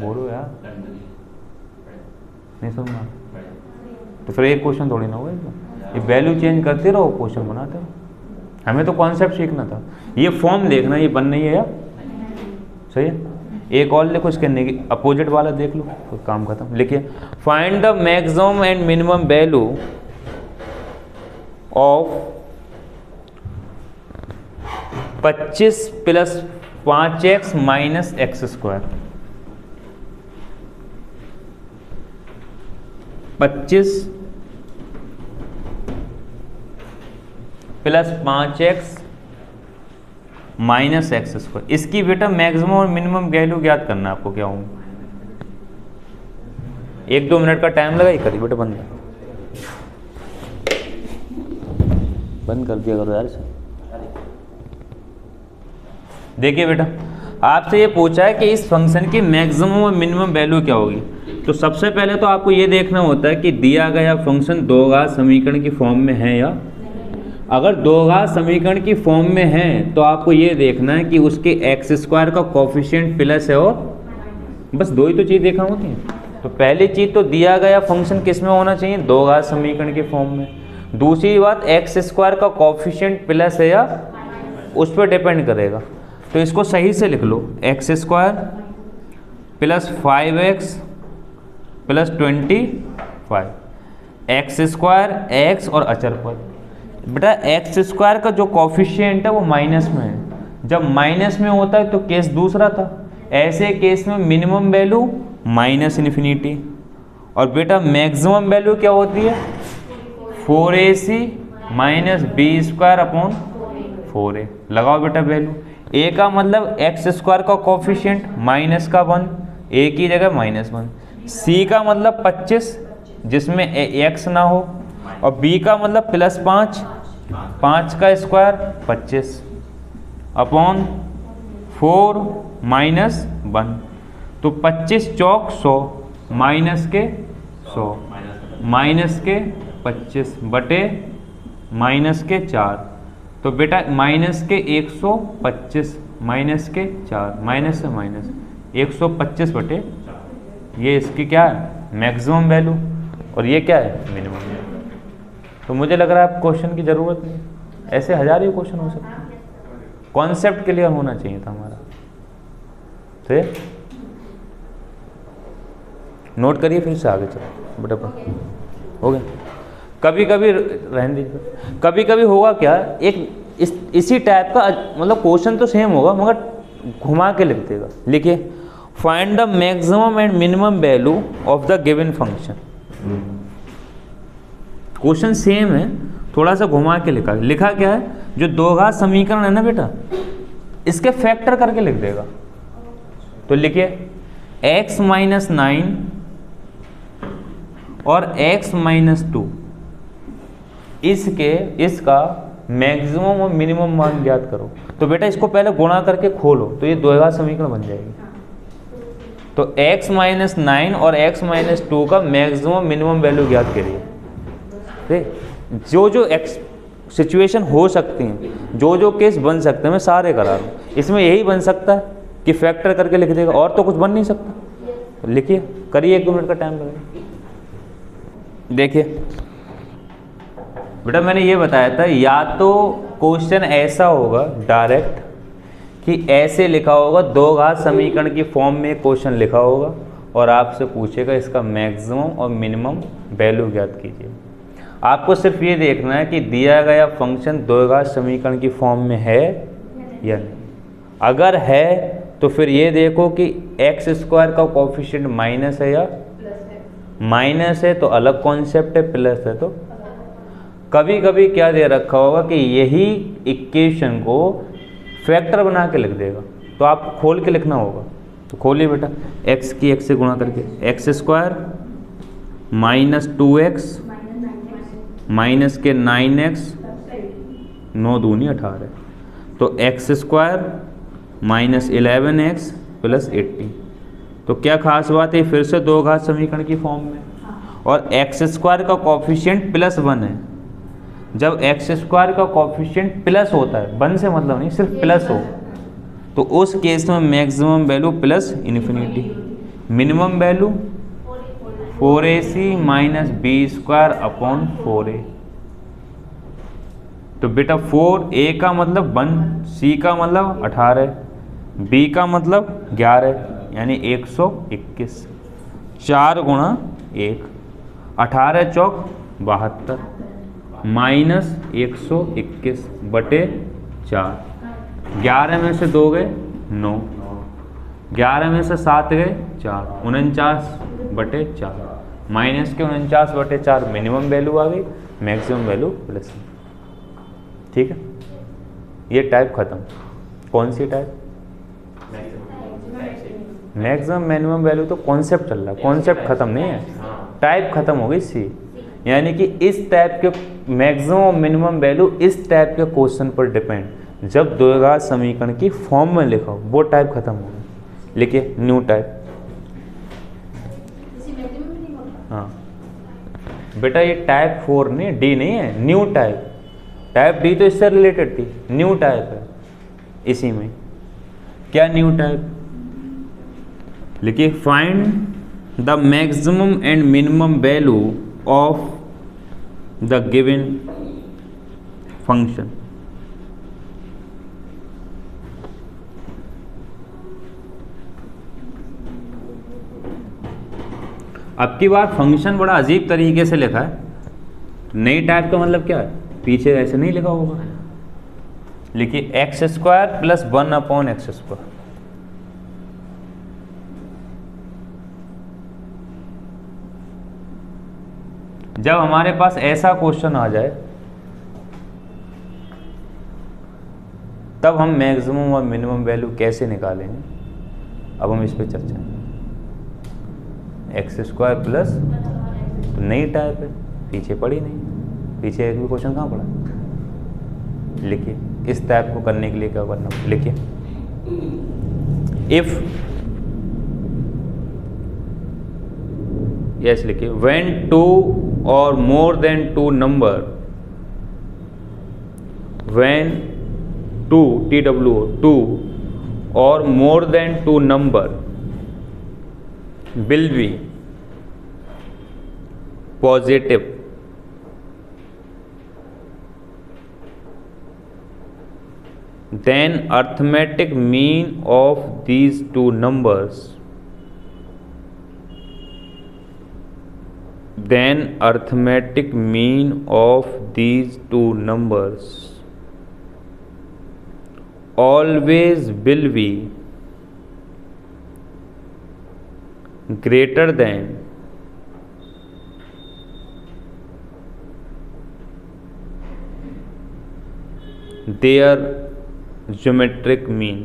A: बोलो यार, नहीं सुनना तो फिर एक क्वेश्चन थोड़ी ना होगा। ये वैल्यू चेंज करते रहो, क्वेश्चन बनाते रहो। हमें तो कॉन्सेप्ट सीखना था, ये फॉर्म देखना, ये बन नहीं है यार, सही है। एक और लिखो, इसके अपोजिट वाला देख लो, तो काम खत्म। लिखिए, find the maximum and minimum value of 25 plus 5x minus x square. 25 plus 5x minus x square. इसकी बेटा मैक्सिमम और मिनिमम वैल्यू ज्ञात करना है आपको। क्या हूँ 1-2 मिनट का टाइम लगा, ही करिए बेटा। बंद कर दिया करो यार। देखिए बेटा, आपसे ये पूछा है कि इस फंक्शन की मैक्सिमम और मिनिमम वैल्यू क्या होगी। तो सबसे पहले तो आपको ये देखना होता है कि दिया गया फंक्शन दो घात समीकरण की फॉर्म में है या। अगर दो घात समीकरण की फॉर्म में है तो आपको ये देखना है कि उसके एक्स स्क्वायर का कोफिशिएंट प्लस है, और बस दो ही तो चीज़ देखना होती है। तो पहली चीज़ तो दिया गया फंक्शन किस में होना चाहिए, दो घात समीकरण के फॉर्म में। दूसरी बात, एक्स स्क्वायर का कोफिशिएंट प्लस है या, उस पर डिपेंड करेगा। तो इसको सही से लिख लो, x square plus 5x plus 25। X square x और अचर पर। बेटा एक्स स्क्वायर का जो कोफिशिएंट है वो माइनस में है। जब माइनस में होता है तो केस दूसरा था। ऐसे केस में मिनिमम वैल्यू माइनस इन्फिनिटी, और बेटा मैक्सिमम वैल्यू क्या होती है, 4ac minus b square upon 4a। लगाओ बेटा वैल्यू। a का मतलब एक्स स्क्वायर का कोफिशिएंट माइनस का 1, a की जगह -1। c का मतलब 25 जिसमें x ना हो, और b का मतलब +5, 5 का स्क्वायर 25 अपॉन 4 -1। तो 25 चौक 100 माइनस के 100 माइनस के 25 बटे माइनस के 4। तो बेटा माइनस के 125 माइनस के 4 माइनस से माइनस 125 बटे, ये इसकी क्या है मैक्सिमम वैल्यू, और ये क्या है मिनिमम। तो मुझे लग रहा है आप क्वेश्चन की ज़रूरत नहीं, ऐसे हज़ारों क्वेश्चन हो सकते हैं। कॉन्सेप्ट क्लियर होना चाहिए था हमारा। तो नोट करिए, फिर से आगे चलो बेटा। हो गया। कभी कभी रहने दीजिए, कभी कभी होगा क्या, एक इसी टाइप का मतलब क्वेश्चन तो सेम होगा मगर घुमा के लिख देगा। लिखिए, find the maximum and minimum value of the given function. Question same है, थोड़ा सा घुमा के लिखा। लिखा क्या है, जो दो घात समीकरण है ना बेटा, इसके फैक्टर करके लिख देगा। तो लिखिए x - 9 और x - 2, इसका मैक्सिमम और मिनिमम मान ज्ञात करो। तो बेटा इसको पहले गुणा करके खोलो तो ये दो घात समीकरण बन जाएगी। तो x - 9 और x - 2 का मैक्सिमम मिनिमम वैल्यू ज्ञात करिए। जो सिचुएशन हो सकती हैं, जो केस बन सकते हैं, मैं सारे करा रहा हूँ। इसमें यही बन सकता है कि फैक्टर करके लिख देगा, और तो कुछ बन नहीं सकता। तो लिखिए, करिए, 1-2 मिनट का टाइम लगेगा। देखिए बेटा, मैंने ये बताया था, या तो क्वेश्चन ऐसा होगा डायरेक्ट कि ऐसे लिखा होगा, दो घात समीकरण की फॉर्म में क्वेश्चन लिखा होगा और आपसे पूछेगा इसका मैक्सिमम और मिनिमम वैल्यू ज्ञात कीजिए। आपको सिर्फ ये देखना है कि दिया गया फंक्शन दो घात समीकरण की फॉर्म में है या नहीं। अगर है तो फिर ये देखो कि एक्स स्क्वायर का कोफिशिएंट माइनस है या माइनस है तो अलग कॉन्सेप्ट है, प्लस है तो। कभी कभी क्या दे रखा होगा कि यही इक्वेशन को फैक्टर बना के लिख देगा, तो आपको खोल के लिखना होगा। तो खोलिए बेटा, x की x से गुणा करके, एक्स स्क्वायर -2x माइनस के 9x 9 दूनी 18, तो एक्स स्क्वायर -11x + 80। तो क्या खास बात है, फिर से दो घात समीकरण की फॉर्म में। और एक्स स्क्वायर का कॉफिशिएंट +1 है। जब एक्स स्क्वायर का कॉफिशिएंट प्लस होता है, 1 से मतलब नहीं, सिर्फ प्लस हो, तो उस केस में maximum value +∞, minimum value 4ac minus b²/4a। तो बेटा 4a का मतलब 1, c का मतलब 18, b का मतलब 11, यानी 121। 4 गुणा 1, 18 चौक 72 माइनस 121/4। 11 में से 2 गए 9, 11 में से 7 गए 4, 49/4 माइनस के 49/4 मिनिमम वैल्यू आ गई, मैक्सिमम वैल्यू +। ठीक है, ये टाइप खत्म। कौन सी टाइप? मैक्सिमम मिनिमम वैल्यू तो कॉन्सेप्ट चल रहा है, कॉन्सेप्ट खत्म नहीं है, टाइप खत्म हो गई सी। यानी कि इस टाइप के मैक्सिमम मिनिमम वैल्यू इस टाइप के क्वेश्चन पर डिपेंड, जब द्विघात समीकरण की फॉर्म में लिखो वो टाइप खत्म हो गई। लिखिए न्यू टाइप। हाँ बेटा ये टाइप 4 नहीं, डी नहीं है, न्यू टाइप। टाइप डी तो इससे रिलेटेड थी, न्यू टाइप है इसी में। क्या न्यू टाइप? लिखिए find the maximum and minimum value of the given function. अब की बार फंक्शन बड़ा अजीब तरीके से लिखा है। नई टाइप का मतलब क्या है? पीछे ऐसे नहीं लिखा होगा। लिखिए x² + 1/x²। जब हमारे पास ऐसा क्वेश्चन आ जाए तब हम मैक्सिमम और मिनिमम वैल्यू कैसे निकालेंगे, अब हम इस पे चर्चा करेंगे। x² प्लस तो नई टाइप है, पीछे पढ़ी नहीं, पीछे एक भी क्वेश्चन कहाँ पढ़ा। लिखिए इस टाइप को करने के लिए क्या करना, लिखिए इफ, यस लिखिए when 2 or more than 2 number, when 2 2 or more than 2 number will be positive, then arithmetic mean of these two numbers, then arithmetic mean of these two numbers always will be greater than their geometric mean।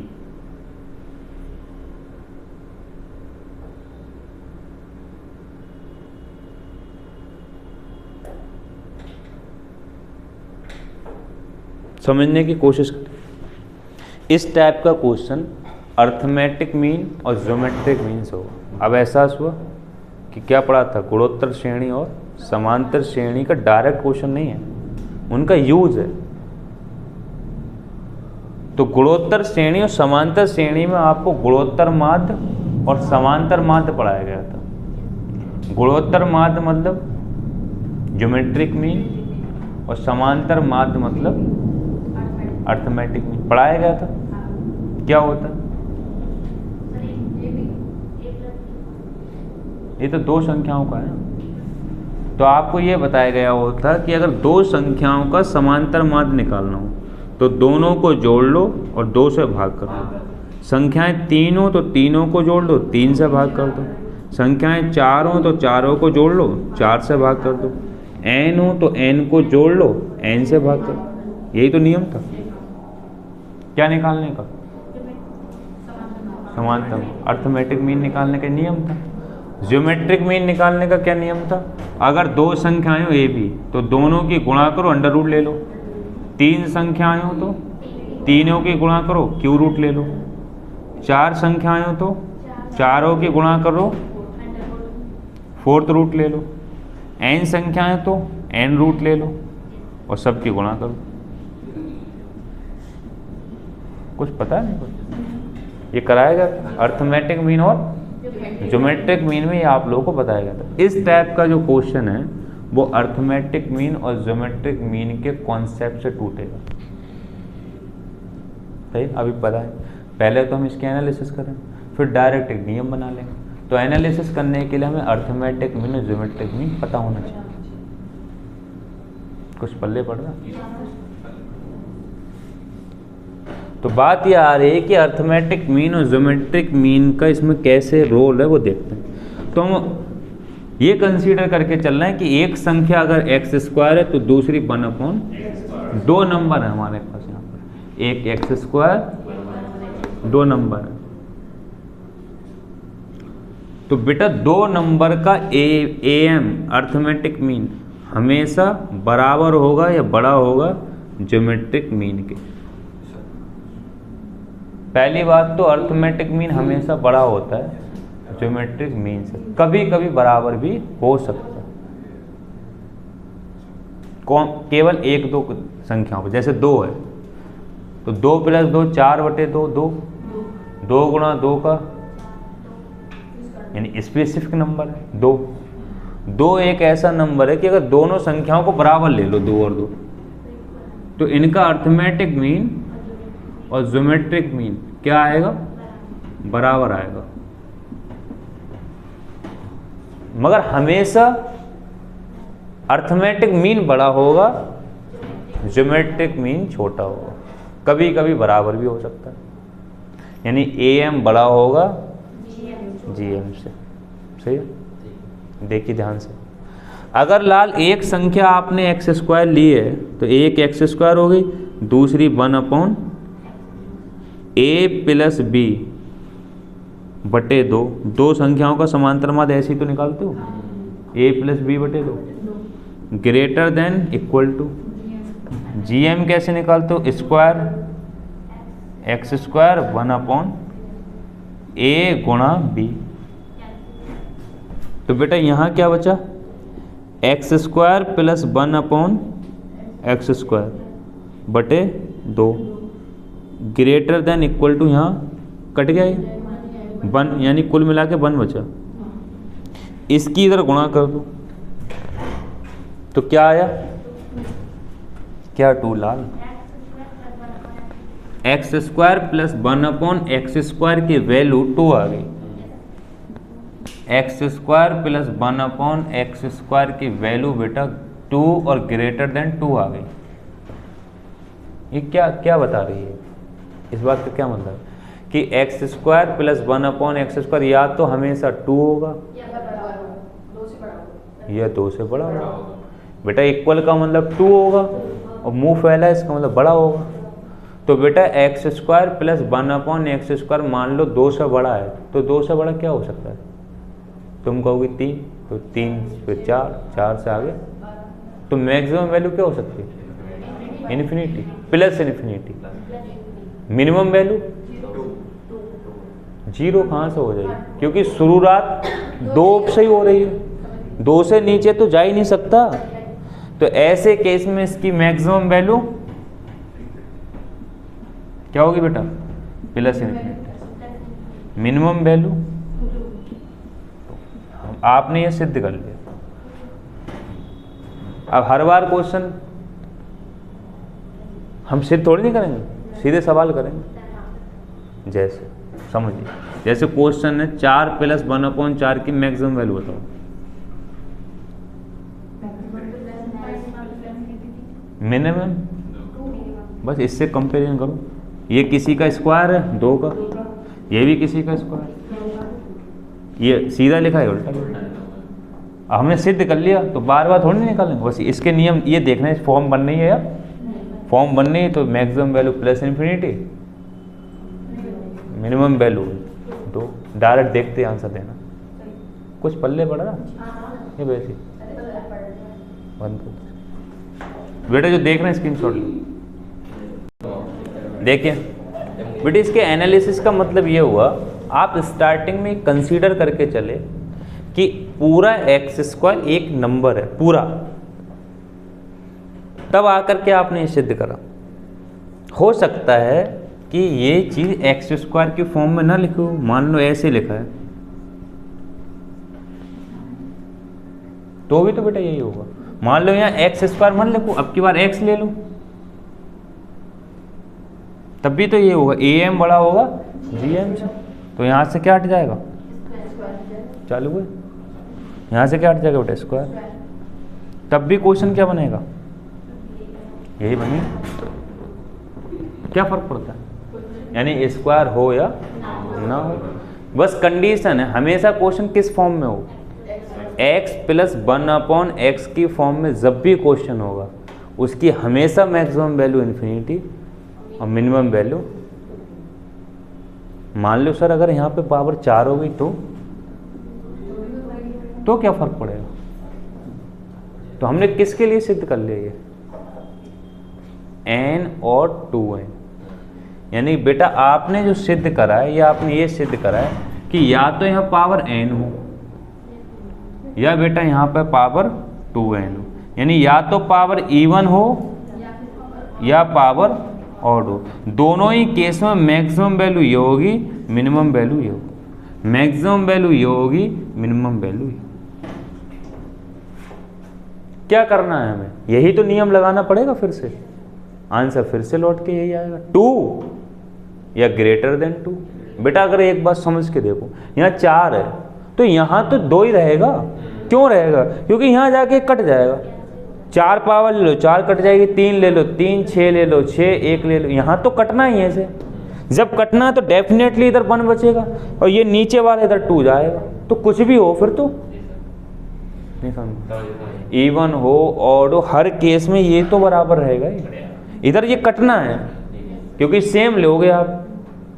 A: समझने की कोशिश करें। इस type का question arithmetic mean और geometric mean से होगा। अब एहसास हुआ कि क्या पढ़ा था, गुणोत्तर श्रेणी और समांतर श्रेणी का डायरेक्ट क्वेश्चन नहीं है, उनका यूज है। तो गुणोत्तर श्रेणी और समांतर श्रेणी में आपको गुणोत्तर माध्य और समांतर माध्य पढ़ाया गया था। गुणोत्तर माध्य मतलब ज्योमेट्रिक मीन और समांतर माध्य मतलब अर्थमेटिक मीन पढ़ाया गया था। क्या होता है? ये तो 2 संख्याओं का है। तो आपको ये बताया गया होता कि अगर 2 संख्याओं का समांतर माध्य निकालना हो तो दोनों को जोड़ लो और 2 से भाग कर दो। संख्याएं 3 हो तो तीनों को जोड़ लो, 3 से भाग कर दो। संख्याएं 4 हो तो चारों को जोड़ लो, 4 से भाग कर दो। n हो तो n को जोड़ लो, n से भाग कर दो। यही तो नियम था क्या निकालने का? समांतर अर्थमेटिक मीन निकालने का नियम था। ज्योमेट्रिक मीन निकालने का क्या नियम था? अगर 2 संख्याएं हो ए बी तो दोनों की गुणा करो, अंडर रूट ले लो। 3 संख्याएं हो तो तीनों की गुणा करो, क्यू रूट ले लो। 4 संख्याएं हो तो चारों की गुणा करो, 4th रूट ले लो। n संख्याएं तो n रूट ले लो और सबकी गुणा करो। कुछ पता नहीं कुछ ये कराएगा अर्थमेटिक मीन और ज्योमेट्रिक मीन में ये आप लोगों को बताया गया था। इस टाइप का जो क्वेश्चन है वो अर्थमेटिक मीन और ज्योमेट्रिक मीन के कॉन्सेप्ट से टूटेगा। सही, अभी पता है। पहले तो हम इसके एनालिसिस करें, फिर डायरेक्ट एक नियम बना लेंगे। तो एनालिसिस करने के लिए हमें अर्थमेटिक मीन और ज्योमेट्रिक मीन पता होना चाहिए। कुछ पल्ले पड़ रहा। तो बात यह आ रही है कि अर्थमेटिक मीन और ज्योमेट्रिक मीन का इसमें कैसे रोल है वो देखते हैं। तो हम ये कंसीडर करके चल रहे हैं कि एक संख्या अगर एक्स स्क्वायर है तो दूसरी 1/, दो नंबर है हमारे पास यहाँ पर, एक एक्स स्क्वायर, दो नंबर है। तो बेटा दो नंबर का एम अर्थमेटिक मीन हमेशा बराबर होगा या बड़ा होगा ज्योमेट्रिक मीन के। पहली बात तो अर्थमेटिक मीन हमेशा बड़ा होता है ज्योमेट्रिक मीन से, कभी कभी बराबर भी हो सकता है केवल एक दो संख्याओं पर। जैसे 2 है तो 2 + 2 4/2, 2 गुणा 2 का यानी स्पेसिफिक नंबर है 2। 2 एक ऐसा नंबर है कि अगर दोनों संख्याओं को बराबर ले लो 2 और 2 तो इनका अर्थमेटिक मीन और ज्योमेट्रिक मीन क्या आएगा, बराबर आएगा। मगर हमेशा अर्थमेटिक मीन बड़ा होगा, ज्योमेट्रिक मीन छोटा होगा, कभी कभी बराबर भी हो सकता है। यानी एम बड़ा होगा जीएम से। सही है, देखिए ध्यान से। अगर लाल एक संख्या आपने एक्स स्क्वायर ली है तो एक एक्स स्क्वायर हो गई, दूसरी 1/a + b/2। दो संख्याओं का समांतर माध्य ऐसे ही तो निकालते हो, a + b/2 greater than equal to GM कैसे निकालते हो, स्क्वायर एक्स स्क्वायर 1/a गुणा b। तो बेटा यहाँ क्या बचा, x square + 1/x² 2 greater than equal to, यहाँ कट गया ये 1, यानी कुल मिला के 1 बचा। इसकी इधर गुणा कर दो तो क्या आया, क्या 2 लाल, एक्स स्क्वायर + 1/x² की वैल्यू 2 आ गई। एक्स स्क्वायर + 1/x² की वैल्यू बेटा 2 और ग्रेटर देन 2 आ गई। ये क्या क्या बता रही है, इस बात का क्या मतलब है कि एक्स स्क्वायर + 1/x² या तो हमेशा 2 होगा या 2 से बड़ा होगा। बेटा इक्वल का मतलब 2 होगा और मुंह फैला है इसका मतलब बड़ा होगा। तो बेटा एक्स स्क्वायर + 1/x² मान लो 2 से बड़ा है, तो 2 से बड़ा क्या हो सकता है, तुम कहोगे 3, तो 3 फिर 4, 4 से आगे तो मैक्सिमम वैल्यू क्या हो सकती है, infinity plus infinity. Minimum value 0 कहाँ से हो जाएगी, क्योंकि शुरुआत 2 से ही हो रही है, 2 से नीचे तो जा ही नहीं सकता। तो ऐसे केस में इसकी मैक्सिमम वैल्यू क्या होगी बेटा, प्लस इन्फिनिटी। मिनिमम वैल्यू आपने ये सिद्ध कर लिया। अब हर बार क्वेश्चन हम सिद्ध थोड़ी नहीं करेंगे, सीधे सवाल करेंगे। जैसे समझिए, जैसे क्वेश्चन है 4 + 1/4 की मैक्सिमम वैल्यू बताओ। मिनिमम बस इससे कंपेरिजन करो, ये किसी का स्क्वायर है 2 का, ये भी किसी का स्क्वायर, ये सीधा लिखा है उल्टा। हमने सिद्ध कर लिया तो बार बार थोड़ी निकालेंगे, बस इसके नियम ये देखना है, फॉर्म बन रही है या फॉर्म बन रही है तो maximum value plus infinity, minimum value 2। Direct देखते आंसर देना, कुछ पल्ले पड़ रहा ये वैसे बंद कर। बेटा जो देख रहे हैं स्क्रीनशॉट लो, देखिए बेटा इसके एनालिसिस का मतलब ये हुआ, आप स्टार्टिंग में कंसीडर करके चले कि पूरा एक्स स्क्वायर एक नंबर है पूरा, तब आकर के आपने ये सिद्ध करा। हो सकता है कि ये चीज एक्स स्क्वायर की फॉर्म में ना लिखो, मान लो ऐसे लिखा है, तो भी तो बेटा यही होगा। मान लो यहाँ एक्स स्क्वायर मान लिखो, अब की बार एक्स ले लो, तब भी तो ये होगा, ए एम बड़ा होगा जी एम से, तो यहाँ से क्या हट जाएगा, चालू है, यहाँ से क्या हट जाएगा बेटा स्क्वायर, तब भी क्वेश्चन क्या बनेगा, यही बनेगा। क्या फर्क पड़ता है, यानी स्क्वायर हो या ना हो, बस कंडीशन है हमेशा क्वेश्चन किस फॉर्म में हो, x प्लस 1/x की फॉर्म में जब भी क्वेश्चन होगा उसकी हमेशा मैक्सिमम वैल्यू इन्फिनिटी और मिनिमम वैल्यू। मान लो सर अगर यहाँ पे पावर 4 हो गई तो क्या फर्क पड़ेगा, तो हमने किसके लिए सिद्ध कर लिया ये n और 2n, यानी बेटा आपने जो सिद्ध करा है या आपने ये सिद्ध करा है कि या तो यहाँ पावर n हो या बेटा यहाँ पर पावर 2n हो, यानी या तो पावर इवन हो या पावर ऑड हो, दोनों ही केस में मैक्सिमम वैल्यू ये होगी, मिनिमम वैल्यू ये होगी, मैक्सिमम वैल्यू ये होगी, मिनिमम वैल्यू ये। क्या करना है हमें, यही तो नियम लगाना पड़ेगा, फिर से आंसर फिर से लौट के यही आएगा, 2 या ग्रेटर देन 2। बेटा अगर एक बात समझ के देखो, यहाँ 4 है तो यहाँ तो 2 ही रहेगा, क्यों रहेगा, क्योंकि यहाँ जाके कट जाएगा, 4 पावर ले लो 4 कट जाएगी, 3 ले लो 3, 6 ले लो 6, 1 ले लो, यहाँ तो कटना ही है ऐसे, जब कटना है तो डेफिनेटली इधर 1 बचेगा और ये नीचे वाला इधर 2 जाएगा, तो कुछ भी हो फिर तो नहीं समझ, इवन हो ऑड हो हर केस में ये तो बराबर रहेगा ही, इधर ये कटना है क्योंकि सेम लोगे आप,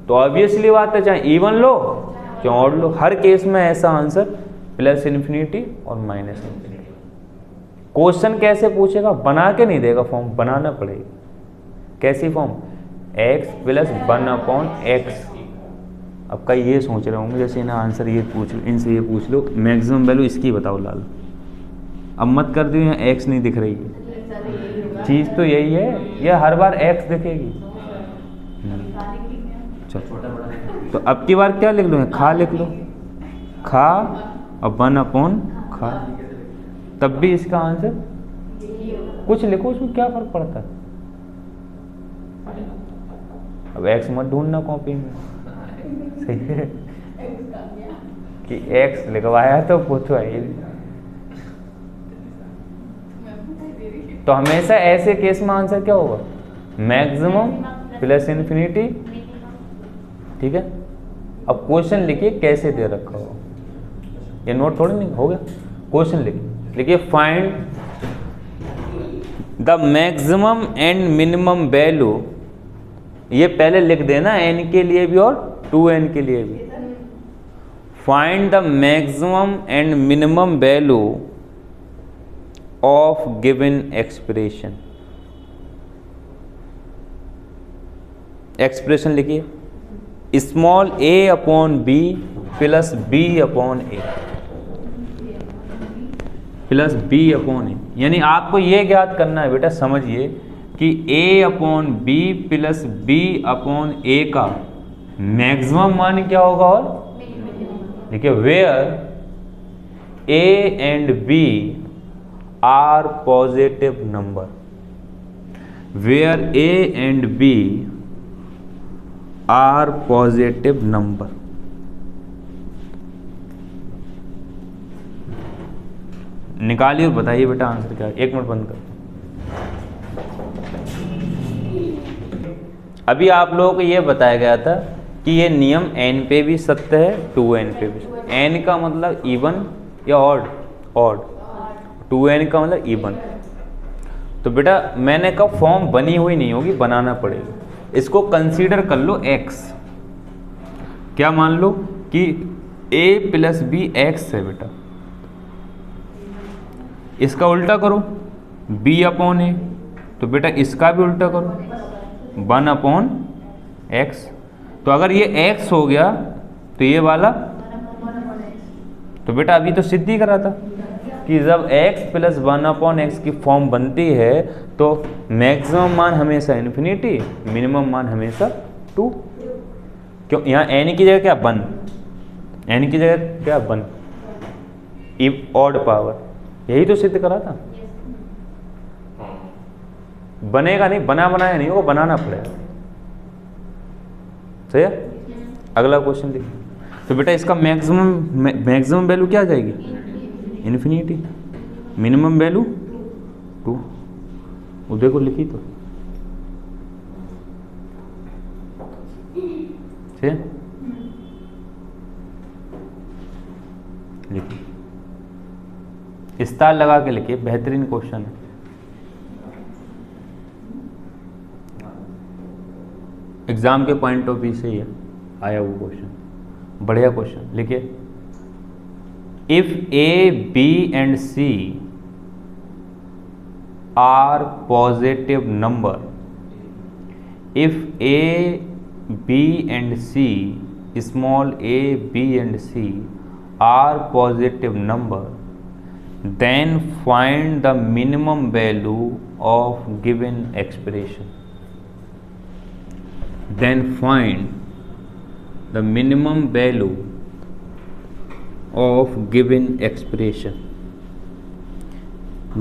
A: तो ऑब्वियसली बात है चाहे इवन लो चाहे ऑड लो, हर केस में ऐसा आंसर प्लस इन्फिनिटी और माइनस इन्फिनिटी। क्वेश्चन कैसे पूछेगा, बना के नहीं देगा, फॉर्म बनाना पड़ेगी। कैसी फॉर्म, x प्लस 1/x। अब कई ये सोच रहे होंगे जैसे इन्हें आंसर ये पूछ लो, इनसे ये पूछ लो मैक्सिमम वैल्यू इसकी बताओ लाल, अब मत कर दो यहाँ x नहीं दिख रही है, चीज़ तो यही है, ये हर बार x दिखेगी। चलो तो अब की बार क्या लिख लो, खा लिख लो, खा और 1/खा, तब भी इसका आंसर कुछ लिखो, उसमें क्या फर्क पड़ता है। अब x मत ढूंढना कॉपी में, सही है कि x लिखवाया तो पूछो ही, तो हमेशा ऐसे केस में आंसर क्या होगा, मैक्सिमम प्लस इन्फिनिटी। ठीक है, अब क्वेश्चन लिखिए कैसे दे रखा हो, ये नोट थोड़ी नहीं हो गया, क्वेश्चन लिखिए find the maximum and minimum value, ये पहले लिख देना n के लिए भी और 2n के लिए भी। Find the maximum and minimum value of given expression, expression लिखिए small a/b plus b/a plus b/a, यानी आपको ये ज्ञात करना है बेटा, समझिए कि a/b प्लस b/a का मैक्सिमम मान क्या होगा, और देखिए where a and b are positive number, where a and b are positive number. निकालिए और बताइए बेटा आंसर क्या है, 1 मिनट बंद कर। अभी आप लोगों को ये बताया गया था कि ये नियम n पे भी सत्य है, 2n पे भी। n का मतलब इवन या ऑड, ऑड, 2n का मतलब इवन। तो बेटा मैंने कहा फॉर्म बनी हुई नहीं होगी, बनाना पड़ेगी। इसको कंसीडर कर लो x, क्या मान लो कि a प्लस b x है बेटा, इसका उल्टा करो b/a, तो बेटा इसका भी उल्टा करो 1/x। तो अगर ये x हो गया तो ये वाला तो बेटा अभी तो सिद्ध ही करा था कि जब x प्लस 1/x की फॉर्म बनती है तो मैक्सिमम मान हमेशा इन्फिनिटी, मिनिमम मान हमेशा 2। क्यों? यहाँ n की जगह क्या 1, n की जगह क्या 1, ऑड पावर, यही तो सिद्ध करा था। बनेगा नहीं, बना बनाया नहीं, वो बनाना पड़ेगा। सही है? अगला क्वेश्चन देखिए। तो बेटा इसका मैक्सिमम वैल्यू क्या आ जाएगी? इन्फिनिटी। Minimum value 2। वो देखो लिखी तो, ठीक है, लिखिए, स्टार लगा के लिखिए, बेहतरीन क्वेश्चन है। एग्जाम के पॉइंट ऑफ व्यू से ही आया वो क्वेश्चन, बढ़िया क्वेश्चन। लिखिए, if a b and c are positive number, if a b and c, small a b and c are positive number, then find the minimum value of given expression. Then find the minimum value of given expression.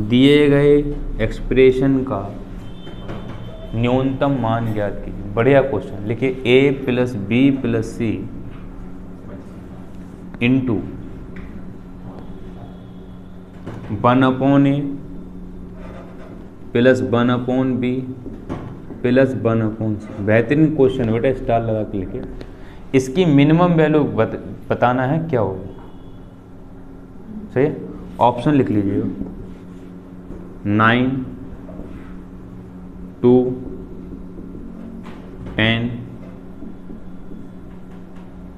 A: दिए गए expression का न्यूनतम मान ज्ञात कीजिए। बढ़िया question. लिखिए, a plus b plus c into 1/a plus 1/b plus 1/c। बेहतरीन क्वेश्चन बेटा, स्टार लगा के लिखिए। इसकी मिनिमम वैल्यू बताना है क्या होगी। सही है? ऑप्शन लिख लीजिए, 9, 2, 10,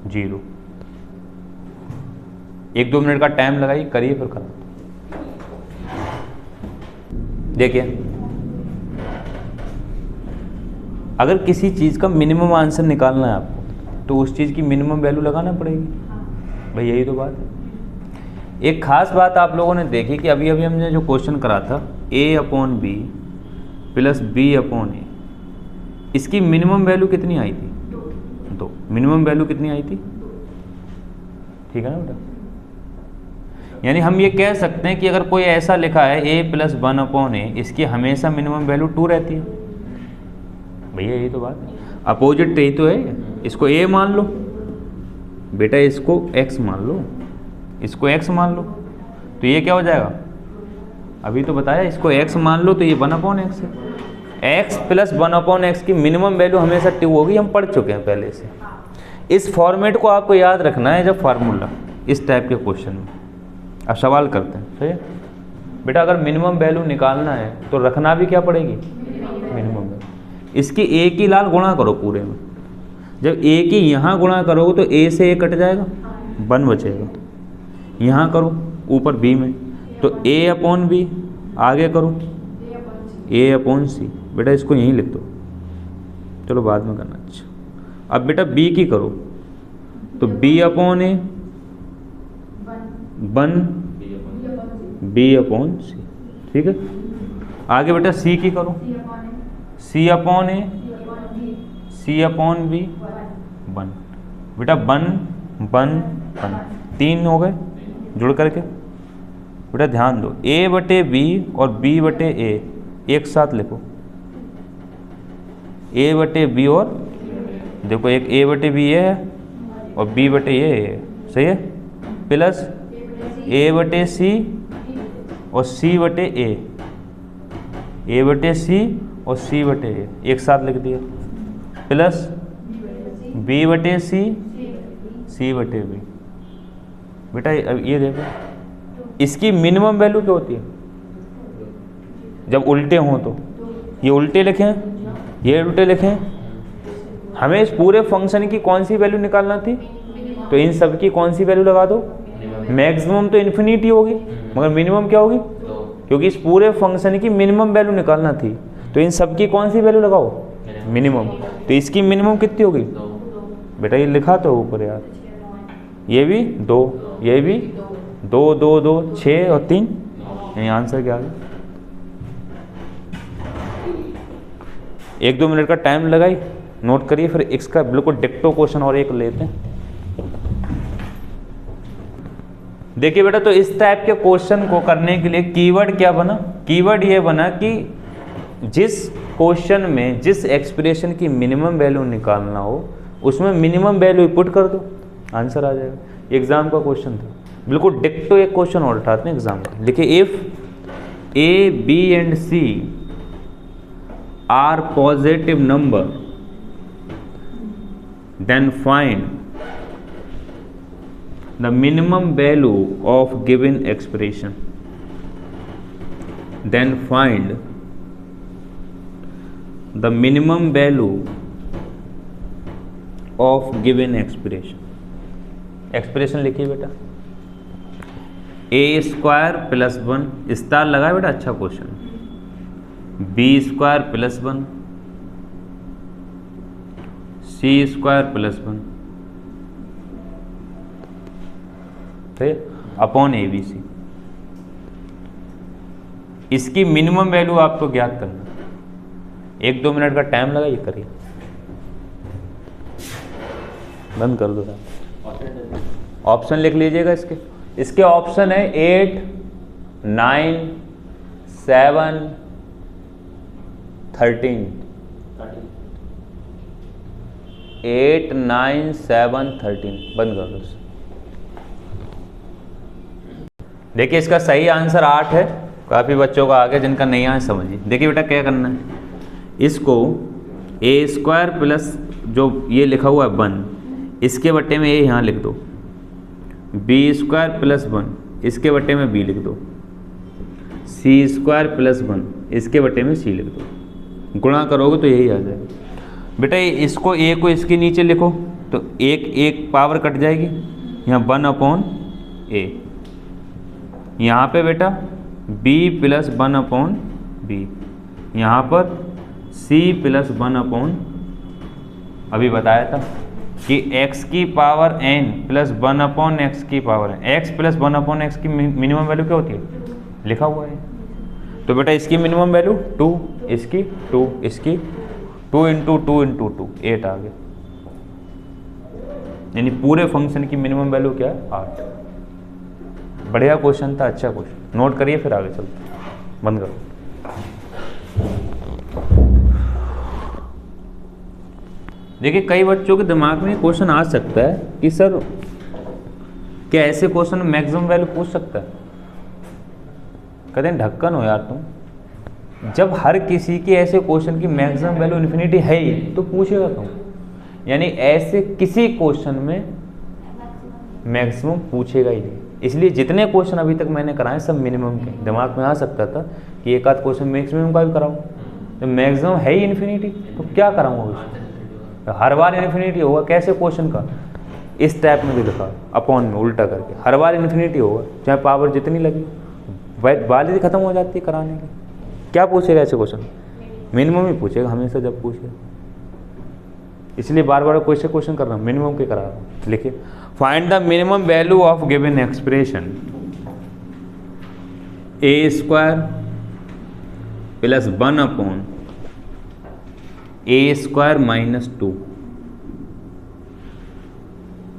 A: 0। 1-2 मिनट का टाइम लगाइए, करिए, फिर करा। देखिए, अगर किसी चीज़ का मिनिमम आंसर निकालना है आपको तो उस चीज़ की मिनिमम वैल्यू लगाना पड़ेगी भाई, यही तो बात है। एक खास बात आप लोगों ने देखी कि अभी हमने जो क्वेश्चन करा था a/b प्लस b/a, इसकी मिनिमम वैल्यू कितनी आई थी? 2। मिनिमम वैल्यू कितनी आई थी? ठीक है ना बेटा? यानी हम ये कह सकते हैं कि अगर कोई ऐसा लिखा है a प्लस 1/a, इसकी हमेशा मिनिमम वैल्यू 2 रहती है। भैया यही तो बात है, अपोजिट यही तो है। इसको a मान लो बेटा, इसको x मान लो, इसको x मान लो, तो ये क्या हो जाएगा? अभी तो बताया, इसको x मान लो तो ये 1/x है। x प्लस 1/x की मिनिमम वैल्यू हमेशा 2 होगी, हम पढ़ चुके हैं पहले से। इस फॉर्मेट को आपको याद रखना है जब फार्मूला इस टाइप के क्वेश्चन में अब सवाल करते हैं। सही है बेटा? अगर मिनिमम वैल्यू निकालना है तो रखना भी क्या पड़ेगी? Minimum value. इसकी a की लाल गुणा करो पूरे में। जब a की यहाँ गुणा करोगे तो a से a कट जाएगा, 1 बचेगा। यहाँ करो ऊपर b में तो a/b, आगे करो a/c। बेटा इसको यहीं लिख दो, चलो बाद में करना। अच्छा, अब बेटा b की करो तो b/a 1 b/c। ठीक है? आगे बेटा c की करो, c/a c/b 1। बेटा 1 1 1, 3 हो गए जुड़ करके। बेटा ध्यान दो, a/b और b/a एक साथ लिखो, a/b और देखो, एक a/b ये है और b/a ये है। सही है? प्लस a/c और c/a, a/c और c/a एक साथ लिख दिया, प्लस b/c c/b। बेटा ये देखो, इसकी मिनिमम वैल्यू क्या होती है जब उल्टे हों? तो ये उल्टे लिखें, ये उल्टे लिखें। हमें इस पूरे फंक्शन की कौन सी वैल्यू निकालना थी? तो इन सब की कौन सी वैल्यू लगा दो? मैक्सिमम तो इन्फिनिटी होगी, मगर मिनिमम क्या होगी? क्योंकि इस पूरे फंक्शन की मिनिमम वैल्यू निकालना थी, तो इन सब की कौन सी वैल्यू लगाओ? मिनिमम। तो इसकी मिनिमम कितनी होगी? बेटा ये लिखा तो ऊपर यार, ये भी 2, ये भी 2 2 2 6 और 3, यही आंसर क्या आ गया। 1-2 मिनट का टाइम लगाई, नोट करिए, फिर इसका बिल्कुल डिक्टो क्वेश्चन और एक लेते हैं। देखिए बेटा, तो इस टाइप के क्वेश्चन को करने के लिए कीवर्ड क्या बना, कीवर्ड ये बना कि जिस क्वेश्चन में जिस एक्सप्रेशन की मिनिमम वैल्यू निकालना हो उसमें मिनिमम वैल्यू पुट कर दो, आंसर आ जाएगा। एग्जाम का क्वेश्चन था, बिल्कुल डिक्टो एक क्वेश्चन और उठाते हैं एग्जाम का। देखिए, if a b and c are positive number then find the minimum value of given expression, then find the minimum value of given expression। Expression लिखिए बेटा, a स्क्वायर प्लस 1 स्टार लगा बेटा, अच्छा question, b square plus 1 c square plus 1 upon a b c. इसकी minimum value आपको ज्ञात करना, 1-2 minute का टाइम लगा, ये करिए, बंद कर दो। ऑप्शन लिख लीजिएगा इसके ऑप्शन है 8 9 7 13। 8 9 7 13 बंद कर दो। देखिए, इसका सही आंसर 8 है। काफ़ी बच्चों का आ गया, जिनका नहीं आया समझिए। देखिए बेटा, क्या करना है, इसको ए स्क्वायर प्लस जो ये लिखा हुआ है 1, इसके बट्टे में ए यहाँ लिख दो, बी स्क्वायर प्लस 1 इसके बट्टे में बी लिख दो, सी स्क्वायर प्लस 1 इसके बट्टे में सी लिख दो। गुणा करोगे तो यही आ जाएगा बेटा। इसको ए को इसके नीचे लिखो तो एक पावर कट जाएगी, यहाँ 1 अपॉन ए, यहाँ पे बेटा b प्लस 1 अपॉन बी, यहाँ पर c प्लस 1 अपॉन, अभी बताया था कि x की power n plus 1 upon x की power n, x plus 1 upon x की मिनिमम वैल्यू क्या होती है, लिखा हुआ है। तो बेटा इसकी मिनिमम वैल्यू 2, इसकी 2, इसकी 2 इंटू 2 इंटू 2 8 आ गया, यानी पूरे फंक्शन की मिनिमम वैल्यू क्या है 8। बढ़िया क्वेश्चन था, अच्छा क्वेश्चन, नोट करिए फिर आगे चलते। बंद करो। देखिए, कई बच्चों के दिमाग में क्वेश्चन आ सकता है कि सर क्या ऐसे क्वेश्चन में मैक्सिमम वैल्यू पूछ सकता है। कहते हैं ढक्कन हो यार तुम, जब हर किसी के ऐसे क्वेश्चन की मैक्सिमम वैल्यू इन्फिनिटी है ही तो पूछेगा तुम, यानी ऐसे किसी क्वेश्चन में मैक्सिमम पूछेगा ही नहीं। इसलिए जितने क्वेश्चन अभी तक मैंने कराए सब मिनिमम के। दिमाग में आ सकता था कि एक आध क्वेश्चन मैक्सिमम का भी कराऊं, तो मैक्सिमम है ही इन्फिनिटी तो क्या कराऊंगा उसको, हर बार इन्फिनिटी होगा कैसे क्वेश्चन का, इस टाइप में भी लिखा अपॉन में उल्टा करके, हर बार इन्फिनिटी होगा चाहे पावर जितनी लगी, वाली खत्म हो जाती है कराने की। क्या पूछेगा ऐसे क्वेश्चन, मिनिमम ही पूछेगा हमेशा जब पूछे, इसलिए बार बार कोई से क्वेश्चन कर रहा हूँ, मिनिमम के करा रहा हूँ। लिखिए, find the minimum value of given expression a square plus 1 upon A square minus 2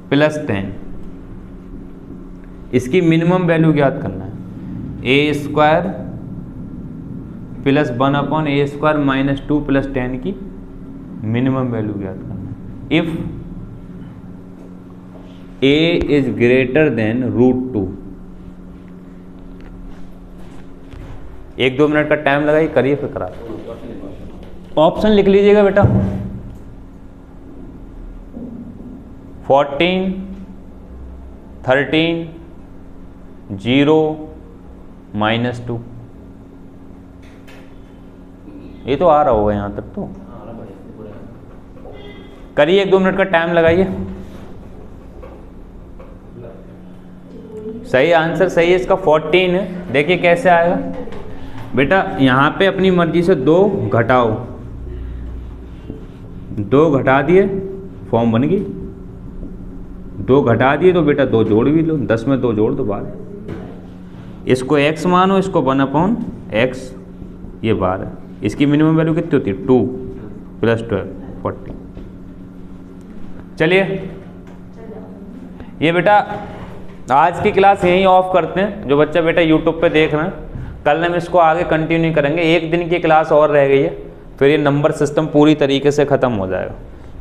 A: plus 10। इसकी मिनिमम वैल्यू ज्ञात करना है, a square plus 1 upon A square minus 2 plus 10 की मिनिमम वैल्यू ज्ञात करना है। If a is greater than √2, 1-2 minute का time लगाइए, करिए फिर करा। ऑप्शन लिख लीजिएगा बेटा, 14 13 0 -2, ये तो आ रहा होगा यहां तक, तो करिए, 1-2 मिनट का टाइम लगाइए। सही आंसर सही है इसका 14 है। देखिए कैसे आएगा बेटा, यहाँ पे अपनी मर्जी से 2 घटाओ, 2 घटा दिए फॉर्म बन गई, 2 घटा दिए तो बेटा 2 जोड़ भी लो, 10 में 2 जोड़ दो बात। इसको x मानो, इसको 1/x, ये 12। इसकी मिनिमम वैल्यू कितनी होती है 2 + 12 40। चलिए ये बेटा आज की क्लास यहीं ऑफ करते हैं। जो बच्चा बेटा यूट्यूब पे देख रहे हैं, कल हम इसको आगे कंटिन्यू करेंगे। एक दिन की क्लास और रह गई है, फिर ये नंबर सिस्टम पूरी तरीके से ख़त्म हो जाएगा।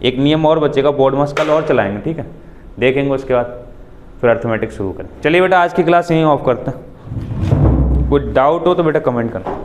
A: एक नियम और बचेगा, बोर्ड मास कल और चलाएंगे, ठीक है, देखेंगे उसके बाद फिर अर्थमेटिक शुरू करें। चलिए बेटा आज की क्लास यहीं ऑफ करते हैं। कोई डाउट हो तो बेटा कमेंट करना।